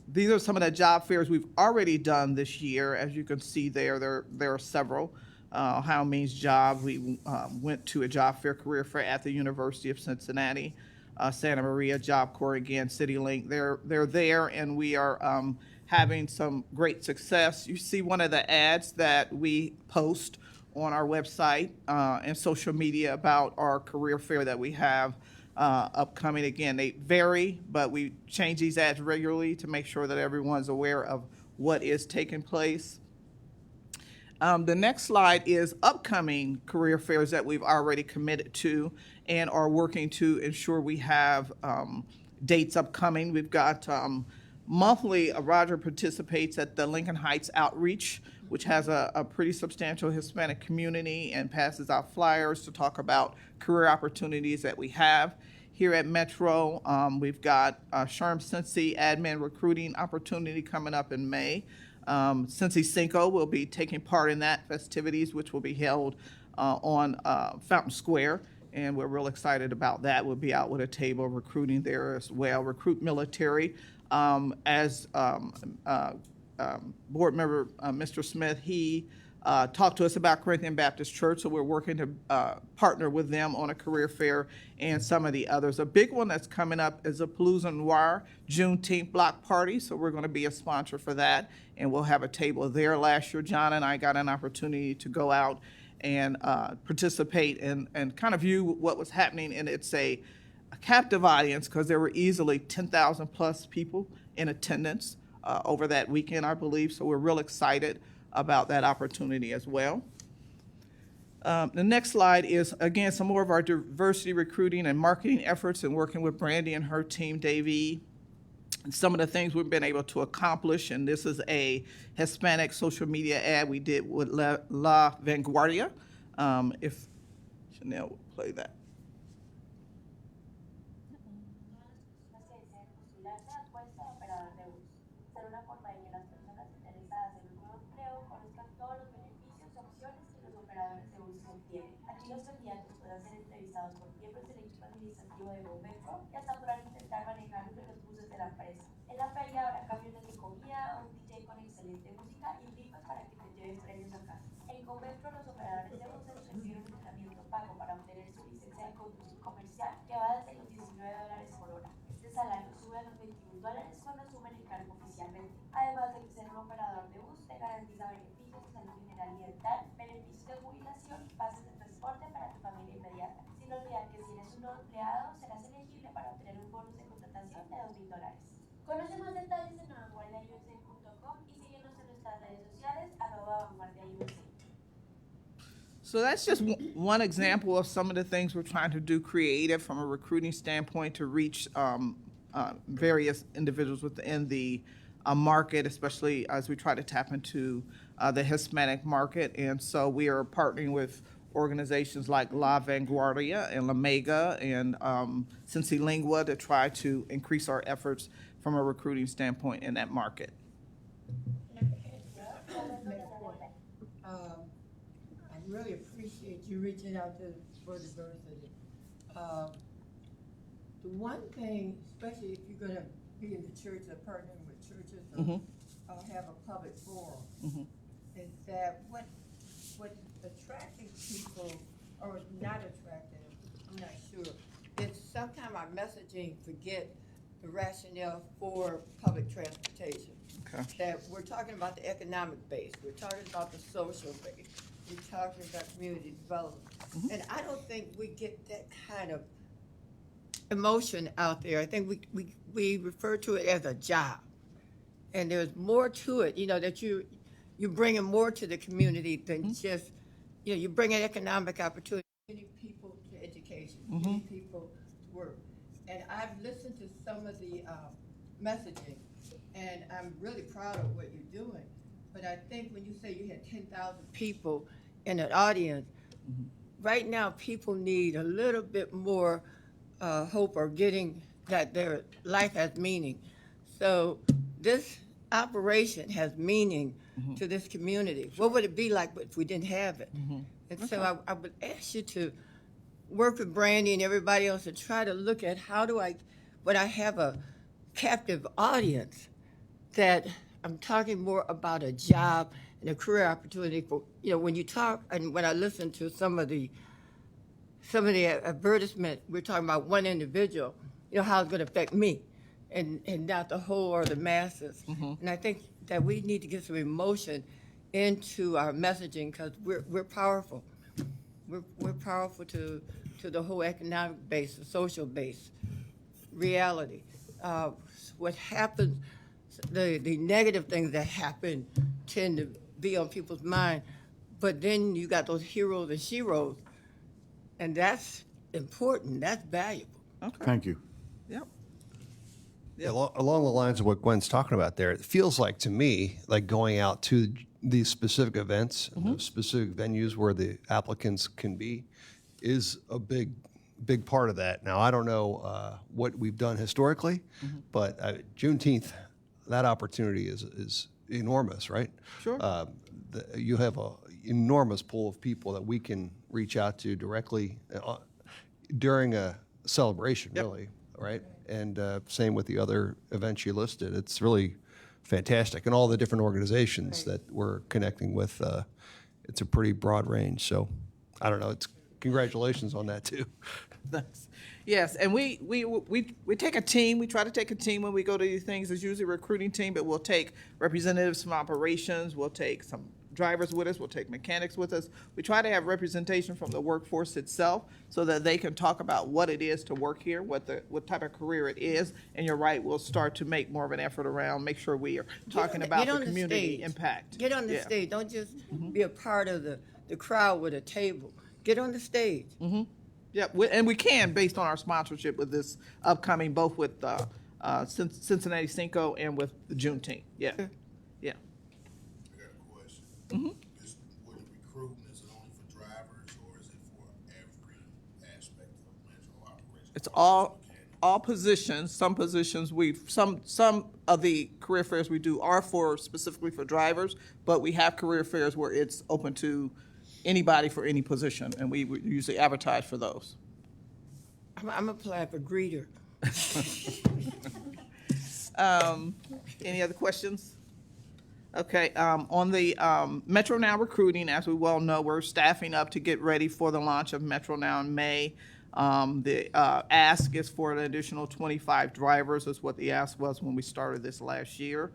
These are some of the job fairs we've already done this year. As you can see there are several. Ohio Means Job, we went to a job fair, career fair at the University of Cincinnati. Santa Maria, Job Corps, again, CityLink, they're there, and we are having some great success. You see one of the ads that we post on our website and social media about our career fair that we have upcoming. Again, they vary, but we change these ads regularly to make sure that everyone's aware of what is taking place. The next slide is upcoming career fairs that we've already committed to and are working to ensure we have dates upcoming. We've got Monthly, Roger participates at the Lincoln Heights Outreach, which has a pretty substantial Hispanic community, and passes out flyers to talk about career opportunities that we have. Here at Metro, we've got Sherm Cincy admin recruiting opportunity coming up in May. Cincy Cinco will be taking part in that festivities, which will be held on Fountain Square, and we're real excited about that. We'll be out with a table recruiting there as well. Recruit Military. As board member Mr. Smith, he talked to us about Corinthian Baptist Church, so we're working to partner with them on a career fair and some of the others. A big one that's coming up is a Palooza Noir Juneteenth block party, so we're going to be a sponsor for that, and we'll have a table there. Last year, John and I got an opportunity to go out and participate and kind of view what was happening, and it's a captive audience because there were easily 10,000 plus people in attendance over that weekend, I believe, so we're real excited about that opportunity as well. The next slide is, again, some more of our diversity recruiting and marketing efforts and working with Brandy and her team, Davey, and some of the things we've been able to accomplish. And this is a Hispanic social media ad we did with La Vanguardia. If Chanel will play that. Aquí los candidatos pueden ser entrevistados por miembros del equipo administrativo de Metro y hasta podrán intentar manejar uno de los buses de la empresa. En la feria habrá camiones de comida, un DJ con excelente música y rifas para que te lleven premios a casa. En Metro, los operadores de buses reciben un entrenamiento pago para obtener su licencia de conducción comercial que va desde los $19 por hora. Este salario sube a los $21 cuando asumen el cargo oficialmente. Además de que ser un operador de bus te garantiza beneficios de salud general y dental, beneficios de jubilación y pases de transporte para tu familia inmediata. Sin olvidar que si eres un nuevo empleado, serás elegible para obtener un bonus de contratación de $2,000. Conoce más detalles en vanguardiausa.com y síguenos en nuestras redes sociales @vanguardiausa. So that's just one example of some of the things we're trying to do creative from a recruiting standpoint to reach various individuals within the market, especially as we try to tap into the Hispanic market. And so we are partnering with organizations like La Vanguardia and La Mega and Cincy Lingua to try to increase our efforts from a recruiting standpoint in that market. I really appreciate you reaching out for diversity. The one thing, especially if you're gonna be in the church or partnering with churches or have a public forum, is that what attracting people or not attracting, I'm not sure, is sometimes our messaging forget the rationale for public transportation. Okay. That we're talking about the economic base, we're talking about the social base, we're talking about community development. And I don't think we get that kind of emotion out there. I think we refer to it as a job. And there's more to it, that you're bringing more to the community than just, you're bringing economic opportunity, getting people to education, getting people to work. And I've listened to some of the messaging, and I'm really proud of what you're doing. But I think when you say you had 10,000 people in an audience, right now people need a little bit more hope or getting that their life has meaning. So this operation has meaning to this community. What would it be like if we didn't have it? And so I would ask you to work with Brandy and everybody else to try to look at when I have a captive audience, that I'm talking more about a job and a career opportunity for, when you talk and when I listen to some of the advertisement, we're talking about one individual, how it's going to affect me and not the whole or the masses. And I think that we need to get some emotion into our messaging because we're powerful. We're powerful to the whole economic base, the social base, reality. What happens, the negative things that happen tend to be on people's mind, but then you got those heroes and sheroes, and that's important, that's valuable. Okay. Thank you. Yep. Along the lines of what Gwen's talking about there, it feels like to me, like going out to these specific events, and those specific venues where the applicants can be, is a big part of that. Now, I don't know what we've done historically, but Juneteenth, that opportunity is enormous, right? Sure. You have an enormous pool of people that we can reach out to directly during a celebration, really, right? And same with the other events you listed. It's really fantastic. And all the different organizations that we're connecting with, it's a pretty broad range. So I don't know, it's congratulations on that too. Thanks. Yes, and we take a team. We try to take a team when we go to these things. It's usually a recruiting team, but we'll take representatives from operations. We'll take some drivers with us. We'll take mechanics with us. We try to have representation from the workforce itself so that they can talk about what it is to work here, what type of career it is. And you're right, we'll start to make more of an effort around, make sure we are talking about the community impact. Get on the stage. Don't just be a part of the crowd with a table. Get on the stage. Yep, and we can based on our sponsorship with this upcoming, both with Cincinnati Cinco and with the Juneteenth. Yeah, yeah. I got a question. Is with recruitment, is it only for drivers or is it for every aspect of metro operation? It's all positions. Some positions some of the career fairs we do are specifically for drivers, but we have career fairs where it's open to anybody for any position, and we usually advertise for those. I'm applying for greeter. Any other questions? Okay, on the Metro Now recruiting, as we well know, we're staffing up to get ready for the launch of Metro Now in May. The ask is for an additional 25 drivers, is what the ask was when we started this last year.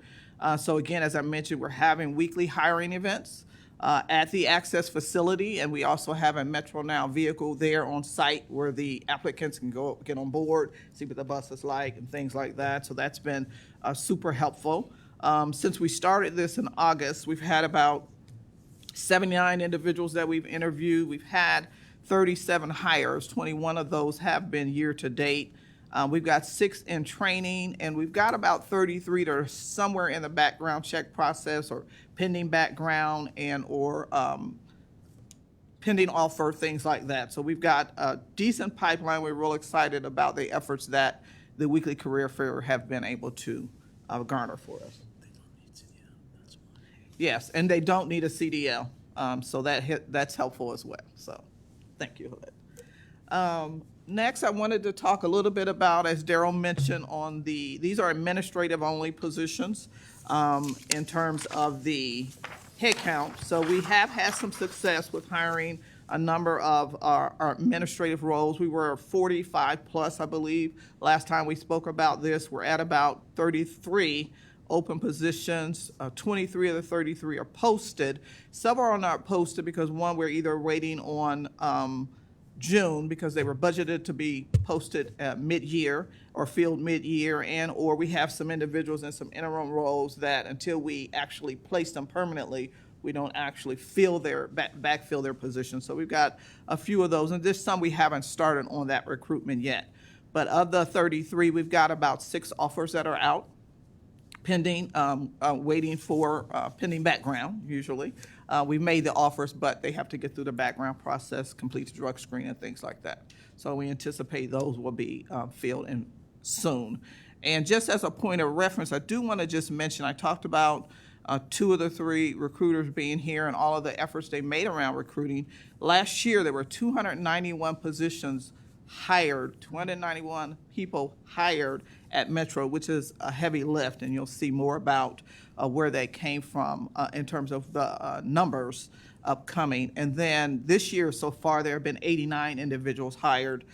So again, as I mentioned, we're having weekly hiring events at the Access facility, and we also have a Metro Now vehicle there on site where the applicants can go get on board, see what the bus is like, and things like that. So that's been super helpful. Since we started this in August, we've had about 79 individuals that we've interviewed. We've had 37 hires. 21 of those have been year to date. We've got 6 in training, and we've got about 33 that are somewhere in the background check process or pending background and or pending offer, things like that. So we've got a decent pipeline. We're real excited about the efforts that the weekly career fair have been able to garner for us. Yes, and they don't need a CDL, so that's helpful as well. So thank you for that. Next, I wanted to talk a little bit about, as Daryl mentioned, these are administrative-only positions in terms of the headcount. So we have had some success with hiring a number of our administrative roles. We were 45 plus, I believe, last time we spoke about this. We're at about 33 open positions. 23 of the 33 are posted. Several are not posted because, one, we're either waiting on June because they were budgeted to be posted mid-year or filled mid-year, and or we have some individuals in some interim roles that until we actually place them permanently, we don't actually backfill their positions. So we've got a few of those, and there's some we haven't started on that recruitment yet. But of the 33, we've got about 6 offers that are out, pending, waiting for pending background, usually. We've made the offers, but they have to get through the background process, complete the drug screen and things like that. So we anticipate those will be filled in soon. And just as a point of reference, I do want to just mention, I talked about 2 of the 3 recruiters being here and all of the efforts they made around recruiting. Last year, there were 291 positions hired, 291 people hired at Metro, which is a heavy lift, and you'll see more about where they came from in terms of the numbers upcoming. And then this year so far, there have been 89 individuals hired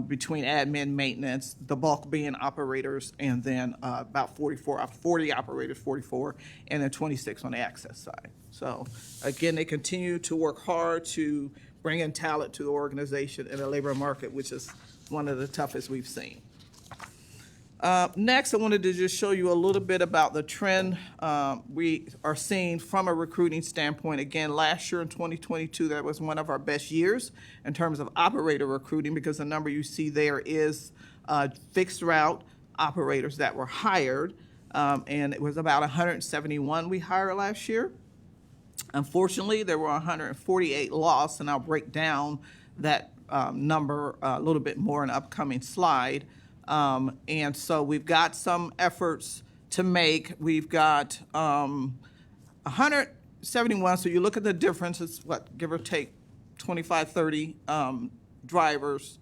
between admin, maintenance, the bulk being operators, and then about 40 operators, 44, and then 26 on the access side. So again, they continue to work hard to bring in talent to the organization in the labor market, which is one of the toughest we've seen. Next, I wanted to just show you a little bit about the trend we are seeing from a recruiting standpoint. Again, last year in 2022, that was one of our best years in terms of operator recruiting because the number you see there is fixed route. operators that were hired, and it was about 171 we hired last year. Unfortunately, there were 148 lost, and I'll break down that number a little bit more in an upcoming slide. And so we've got some efforts to make. We've got 171, so you look at the difference, it's what, give or take 25, 30 drivers.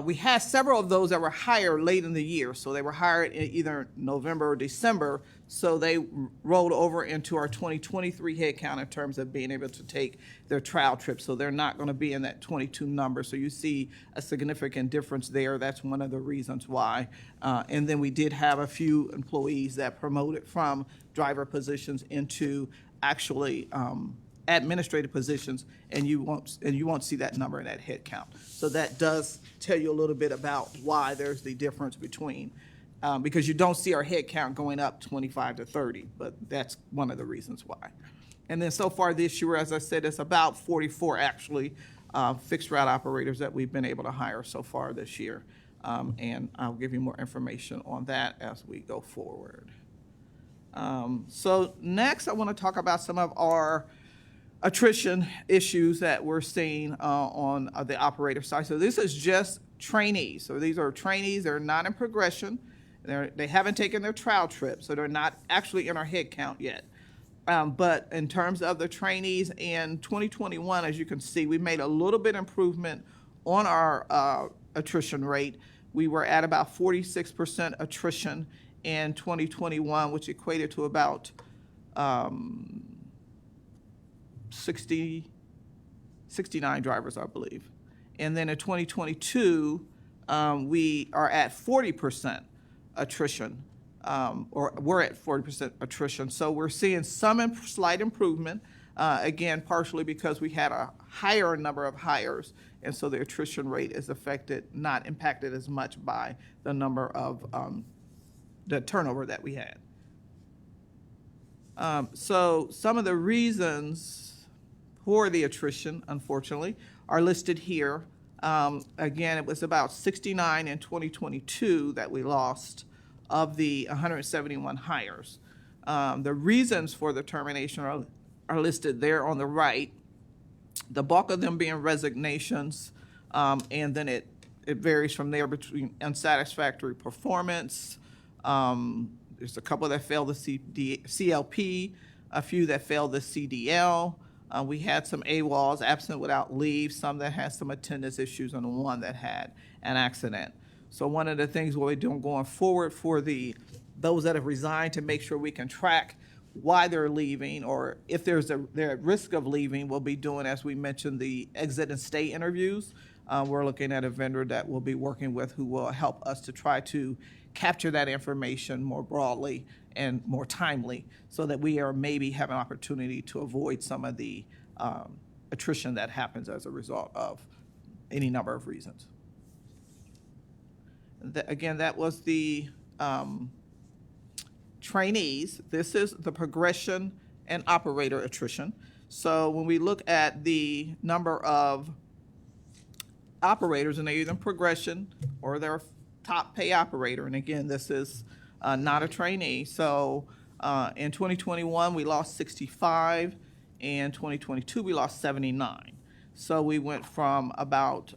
We had several of those that were hired late in the year, so they were hired in either November or December, so they rolled over into our 2023 headcount in terms of being able to take their trial trips, so they're not going to be in that 22 number, so you see a significant difference there. That's one of the reasons why. And then we did have a few employees that promoted from driver positions into actually administrative positions, and you won't see that number in that head count. So that does tell you a little bit about why there's the difference between, because you don't see our head count going up 25 to 30, but that's one of the reasons why. And then so far this year, as I said, it's about 44 actually fixed route operators that we've been able to hire so far this year. And I'll give you more information on that as we go forward. So next, I want to talk about some of our attrition issues that we're seeing on the operator side. So this is just trainees. So these are trainees, they're not in progression. They haven't taken their trial trip, so they're not actually in our head count yet. But in terms of the trainees in 2021, as you can see, we made a little bit improvement on our attrition rate. We were at about 46% attrition in 2021, which equated to about 69 drivers, I believe. And then in 2022, we are at 40% attrition, or we're at 40% attrition. So we're seeing some slight improvement, again, partially because we had a higher number of hires, and so the attrition rate is not impacted as much by the number of the turnover that we had. So some of the reasons for the attrition, unfortunately, are listed here. Again, it was about 69 in 2022 that we lost of the 171 hires. The reasons for the termination are listed there on the right. The bulk of them being resignations, and then it varies from there between unsatisfactory performance. There's a couple that failed the CLP, a few that failed the CDL. We had some AWOLs, absent without leave, some that had some attendance issues, and one that had an accident. So one of the things we're doing going forward for those that have resigned, to make sure we can track why they're leaving, or if they're at risk of leaving, we'll be doing, as we mentioned, the exit and stay interviews. We're looking at a vendor that we'll be working with who will help us to try to capture that information more broadly and more timely, so that we are maybe have an opportunity to avoid some of the attrition that happens as a result of any number of reasons. Again, that was the trainees. This is the progression and operator attrition. So when we look at the number of operators, and they're either in progression or they're top pay operator, and again, this is not a trainee. So in 2021, we lost 65. In 2022, we lost 79. So we went from about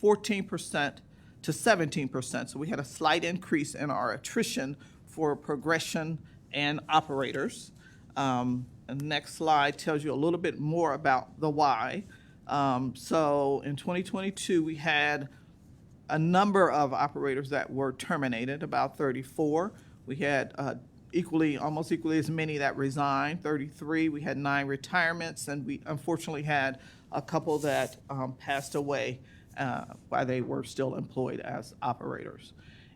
14% to 17%. So we had a slight increase in our attrition for progression and operators. And the next slide tells you a little bit more about the why. So in 2022, we had a number of operators that were terminated, about 34. We had almost equally as many that resigned, 33. We had 9 retirements, and we unfortunately had a couple that passed away while they were still employed as operators.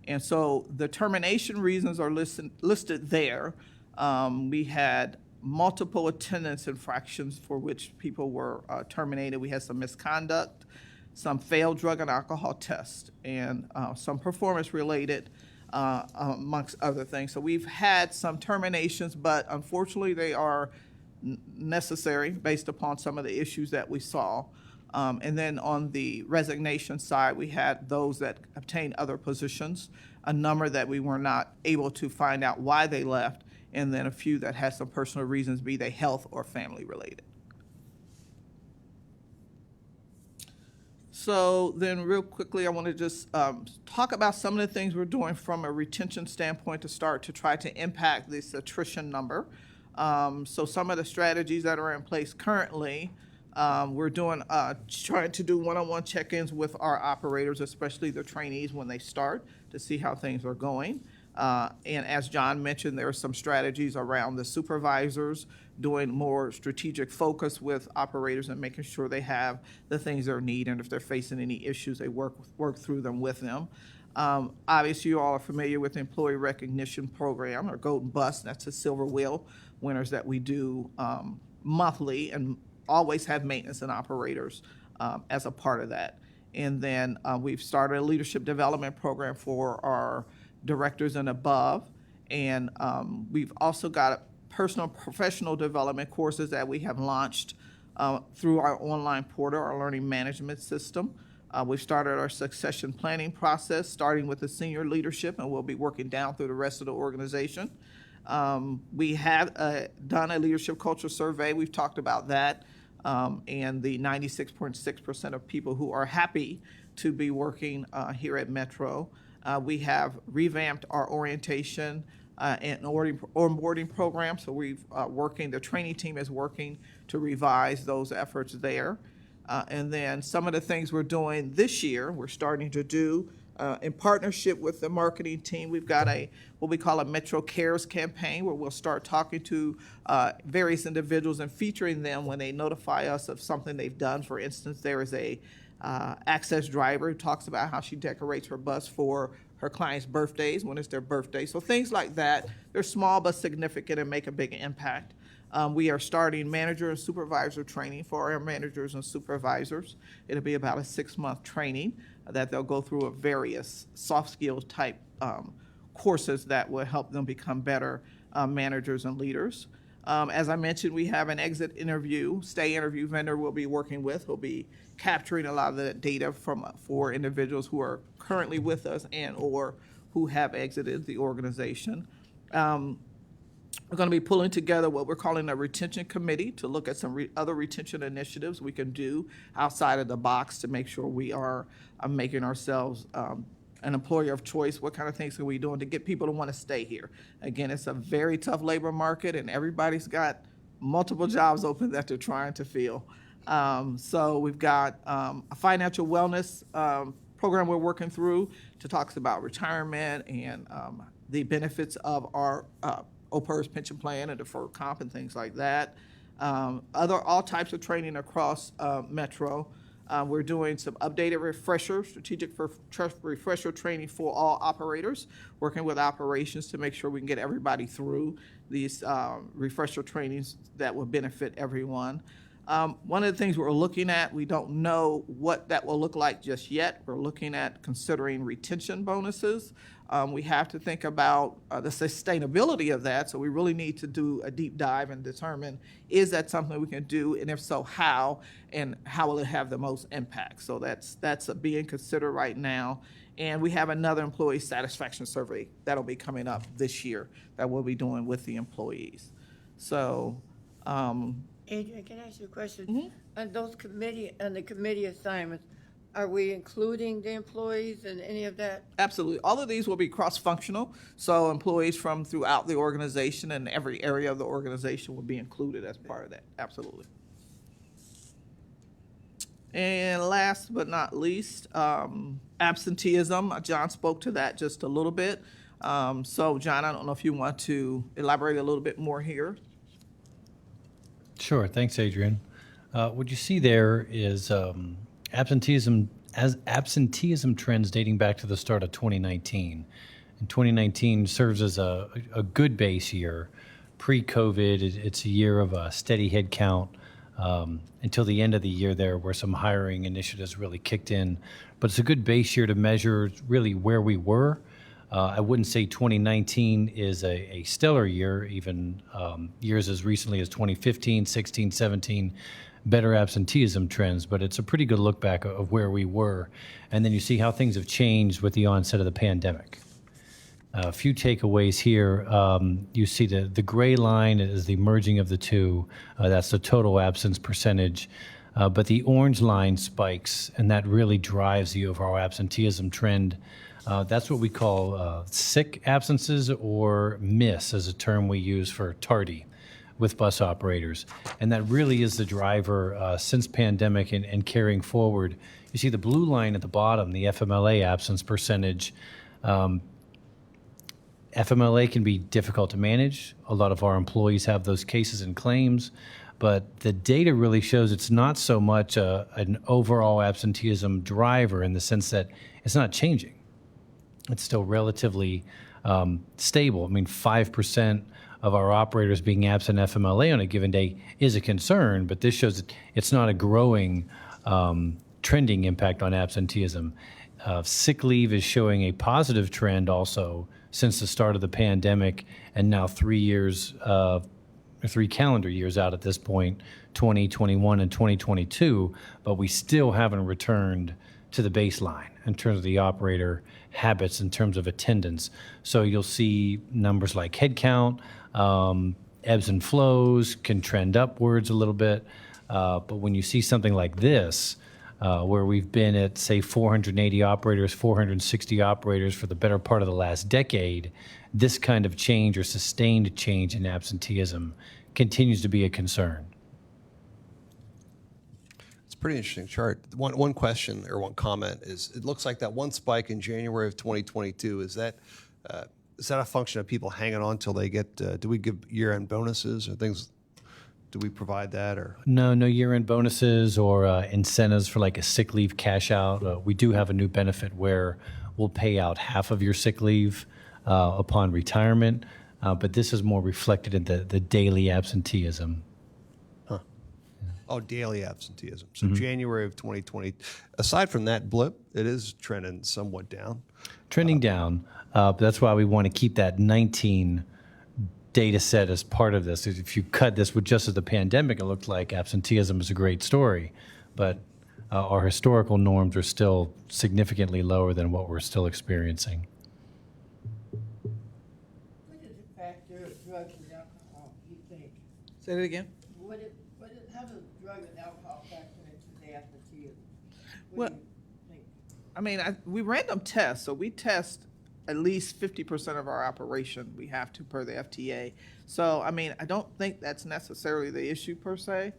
And so the termination reasons are listed there. We had multiple attendance infractions for which people were terminated. We had some misconduct, some failed drug and alcohol tests, and some performance-related, amongst other things. So we've had some terminations, but unfortunately they are necessary based upon some of the issues that we saw. And then on the resignation side, we had those that obtained other positions, a number that we were not able to find out why they left, and then a few that had some personal reasons, be they health or family related. So then real quickly, I want to just talk about some of the things we're doing from a retention standpoint to start to try to impact this attrition number. So some of the strategies that are in place currently, we're doing trying to do one-on-one check-ins with our operators, especially the trainees when they start, to see how things are going. And as John mentioned, there are some strategies around the supervisors doing more strategic focus with operators and making sure they have the things they need, and if they're facing any issues, they work through them with them. Obviously, you all are familiar with the Employee Recognition Program, or Golden Bus. That's the Silver Wheel winners that we do monthly, and always have maintenance and operators as a part of that. And then we've started a leadership development program for our directors and above. And we've also got personal professional development courses that we have launched through our online portal, our learning management system. We've started our succession planning process, starting with the senior leadership, and we'll be working down through the rest of the organization. We have done a leadership culture survey. We've talked about that, and the 96.6% of people who are happy to be working here at Metro. We have revamped our orientation and onboarding program, so we've the training team is working to revise those efforts there. And then some of the things we're doing this year, we're starting to do in partnership with the marketing team. We've got what we call a Metro Cares campaign, where we'll start talking to various individuals and featuring them when they notify us of something they've done. For instance, there is a Access driver who talks about how she decorates her bus for her clients' birthdays when it's their birthday. So things like that, they're small but significant and make a big impact. We are starting manager and supervisor training for our managers and supervisors. It'll be about a 6-month training that they'll go through various soft skills type courses that will help them become better managers and leaders. As I mentioned, we have an exit interview, stay interview vendor we'll be working with. Who'll be capturing a lot of the data for individuals who are currently with us and or who have exited the organization. We're going to be pulling together what we're calling a retention committee to look at some other retention initiatives we can do outside of the box to make sure we are making ourselves an employer of choice. What kind of things are we doing to get people to want to stay here? Again, it's a very tough labor market, and everybody's got multiple jobs open that they're trying to fill. So we've got a financial wellness program we're working through to talk about retirement and the benefits of our OPERS pension plan and deferred comp and things like that. All types of training across Metro. We're doing some updated strategic refresher training for all operators, working with operations to make sure we can get everybody through these refresher trainings that will benefit everyone. One of the things we're looking at, we don't know what that will look like just yet. We're looking at considering retention bonuses. We have to think about the sustainability of that, so we really need to do a deep dive and determine, is that something we can do, and if so, how, and how will it have the most impact? So that's being considered right now. And we have another employee satisfaction survey that'll be coming up this year that we'll be doing with the employees. So, Adrian, can I ask you a question? On those the committee assignments, are we including the employees in any of that? Absolutely. All of these will be cross-functional, so employees from throughout the organization and every area of the organization will be included as part of that. Absolutely. And last but not least, absenteeism. John spoke to that just a little bit. So, John, I don't know if you want to elaborate a little bit more here. Sure. Thanks, Adrian. What you see there is absenteeism trends dating back to the start of 2019. And 2019 serves as a good base year. Pre-COVID, it's a year of a steady head count until the end of the year there where some hiring initiatives really kicked in. But it's a good base year to measure really where we were. I wouldn't say 2019 is a stellar year. Even years as recently as 2015, 16, 17 better absenteeism trends, but it's a pretty good look back of where we were. And then you see how things have changed with the onset of the pandemic. A few takeaways here. You see the gray line is the merging of the two. That's the total absence percentage. But the orange line spikes, and that really drives the overall absenteeism trend. That's what we call sick absences, or miss as a term we use for tardy with bus operators. And that really is the driver since pandemic and carrying forward. You see the blue line at the bottom, the FMLA absence percentage. FMLA can be difficult to manage. A lot of our employees have those cases and claims, but the data really shows it's not so much an overall absenteeism driver in the sense that it's not changing. It's still relatively stable. I mean, 5% of our operators being absent FMLA on a given day is a concern, but this shows that it's not a growing trending impact on absenteeism. Sick leave is showing a positive trend also since the start of the pandemic, and now 3 calendar years out at this point, 2021 and 2022, but we still haven't returned to the baseline in terms of the operator habits, in terms of attendance. So you'll see numbers like headcount, ebbs and flows can trend upwards a little bit, but when you see something like this, where we've been at, say, 480 operators, 460 operators for the better part of the last decade, this kind of change or sustained change in absenteeism continues to be a concern. It's a pretty interesting chart. One question or one comment is, it looks like that one spike in January of 2022, is that a function of people hanging on till they get, do we give year-end bonuses or things? Do we provide that, or? No year-end bonuses or incentives for like a sick leave cash out. We do have a new benefit where we'll pay out half of your sick leave upon retirement, but this is more reflected in the daily absenteeism. Huh. Oh, daily absenteeism. So January of 2020, aside from that blip, it is trending somewhat down. Trending down, but that's why we want to keep that 19 data set as part of this. If you cut this with just as the pandemic, it looked like absenteeism is a great story, but our historical norms are still significantly lower than what we're still experiencing. What is the factor of drugs and alcohol, you think? Say that again? How does drug and alcohol factor into the absenteeism? Well, I mean, we random test, so we test at least 50% of our operation. We have to per the FTA. So, I mean, I don't think that's necessarily the issue per se.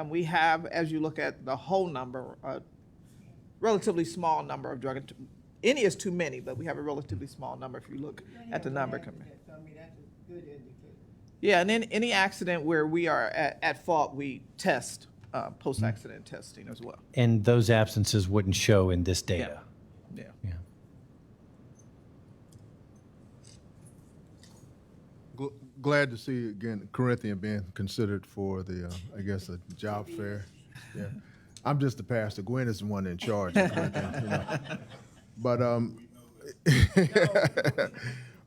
We have, as you look at the whole number, a relatively small number of drug. Any is too many, but we have a relatively small number if you look at the number. So, I mean, that's a good indicator. Yeah, and then any accident where we are at fault, we test, post-accident testing as well. And those absences wouldn't show in this data. Yeah. Glad to see again Corinthian being considered for the I guess a job fair. Yeah, I'm just the pastor. Gwen is the one in charge of Corinthian, you know. But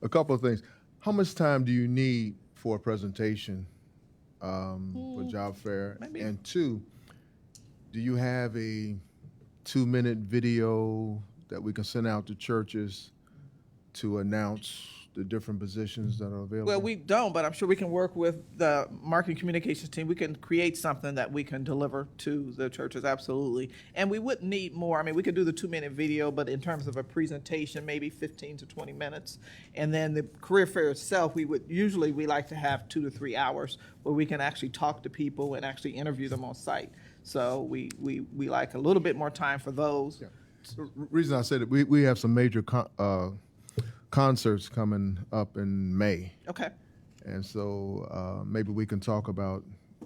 a couple of things. How much time do you need for a presentation for job fair? Maybe. And two, do you have a 2-minute video that we can send out to churches to announce the different positions that are available? Well, we don't, but I'm sure we can work with the marketing communications team. We can create something that we can deliver to the churches, absolutely. And we wouldn't need more. I mean, we could do the 2-minute video, but in terms of a presentation, maybe 15 to 20 minutes. And then the career fair itself, we like to have 2 to 3 hours where we can actually talk to people and actually interview them on site. So we like a little bit more time for those. Yeah. The reason I said it, we have some major concerts coming up in May. Okay. And so maybe we can talk about,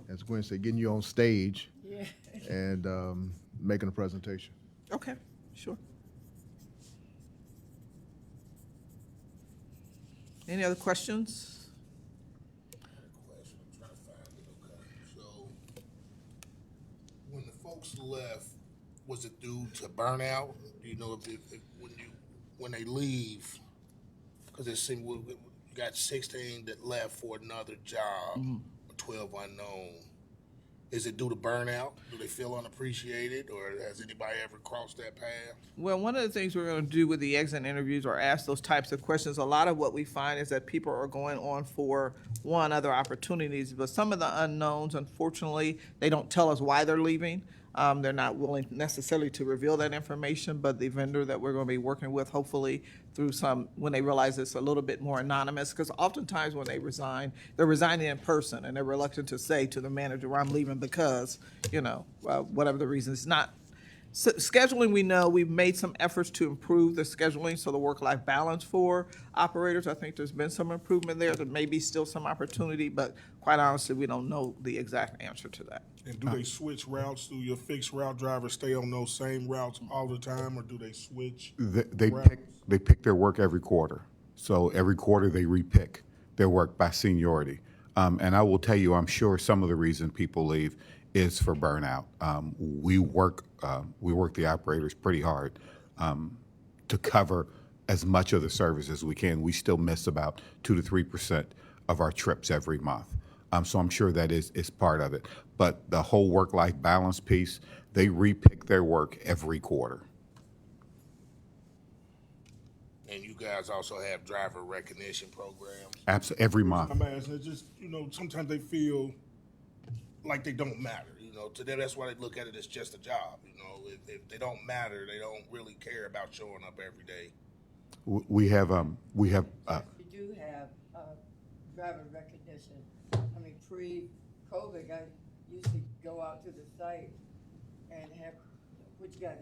as Gwen said, getting you on stage and making a presentation. Okay, sure. Any other questions? I'm trying to find it. Okay. So, when the folks left, was it due to burnout? Do you know if when they leave? Because it seemed we got 16 that left for another job, 12 unknown. Is it due to burnout? Do they feel unappreciated, or has anybody ever crossed that path? Well, one of the things we're going to do with the exit interviews or ask those types of questions, a lot of what we find is that people are going on for other opportunities, but some of the unknowns, unfortunately, they don't tell us why they're leaving. They're not willing necessarily to reveal that information, but the vendor that we're going to be working with, hopefully through when they realize it's a little bit more anonymous, because oftentimes when they resign, they're resigning in person and they're reluctant to say to the manager, I'm leaving because, whatever the reason. It's not scheduling. We know we've made some efforts to improve the scheduling, so the work-life balance for operators, I think there's been some improvement there. There may be still some opportunity, but quite honestly, we don't know the exact answer to that. And do they switch routes? Do your fixed route drivers stay on those same routes all the time, or do they switch routes? They pick their work every quarter. So every quarter they repick their work by seniority. And I will tell you, I'm sure some of the reason people leave is for burnout. We work the operators pretty hard to cover as much of the service as we can. We still miss about 2 to 3% of our trips every month. So I'm sure that is part of it. But the whole work-life balance piece, they repick their work every quarter. And you guys also have driver recognition programs? Absolutely, every month. I'm asking, it's just, sometimes they feel like they don't matter. To them, that's why they look at it as just a job. If they don't matter, they don't really care about showing up every day. We have. You do have driver recognition. I mean, pre-COVID, I used to go out to the site and have, what you got,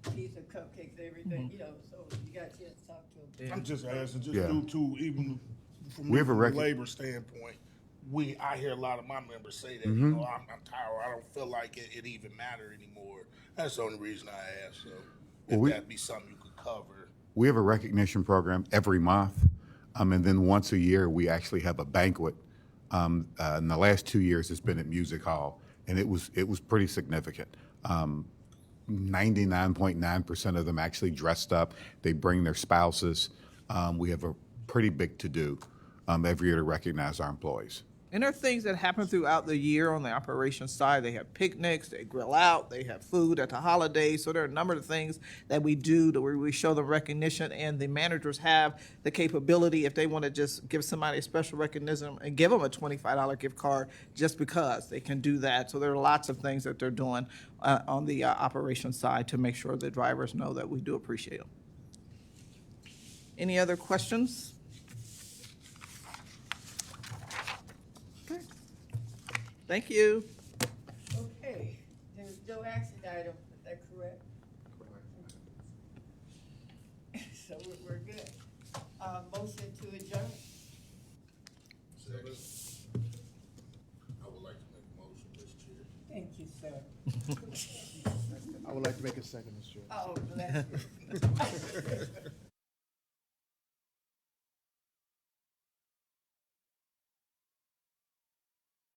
a pizza, cupcakes, everything, so you got a chance to talk to them. I'm just asking, due to even from We have a a labor standpoint, I hear a lot of my members say that, I'm tired, I don't feel like it even matter anymore. That's the only reason I asked, so if that'd be something you could cover. We have a recognition program every month, and then once a year we actually have a banquet. In the last 2 years, it's been at Music Hall, and it was pretty significant. 99.9% of them actually dressed up. They bring their spouses. We have a pretty big to-do every year to recognize our employees. And there are things that happen throughout the year on the operations side. They have picnics, they grill out, they have food at the holidays. So there are a number of things that we do where we show them recognition, and the managers have the capability, if they want to just give somebody a special recognition and give them a $25 gift card just because they can do that. So there are lots of things that they're doing on the operations side to make sure the drivers know that we do appreciate them. Any other questions? Thank you. Okay, there's no action item, is that correct? So we're good. Motion to adjourn. Second. I would like to make a motion, Mr. Chair. Thank you, sir. I would like to make a second, Mr. Chair. Oh, bless you.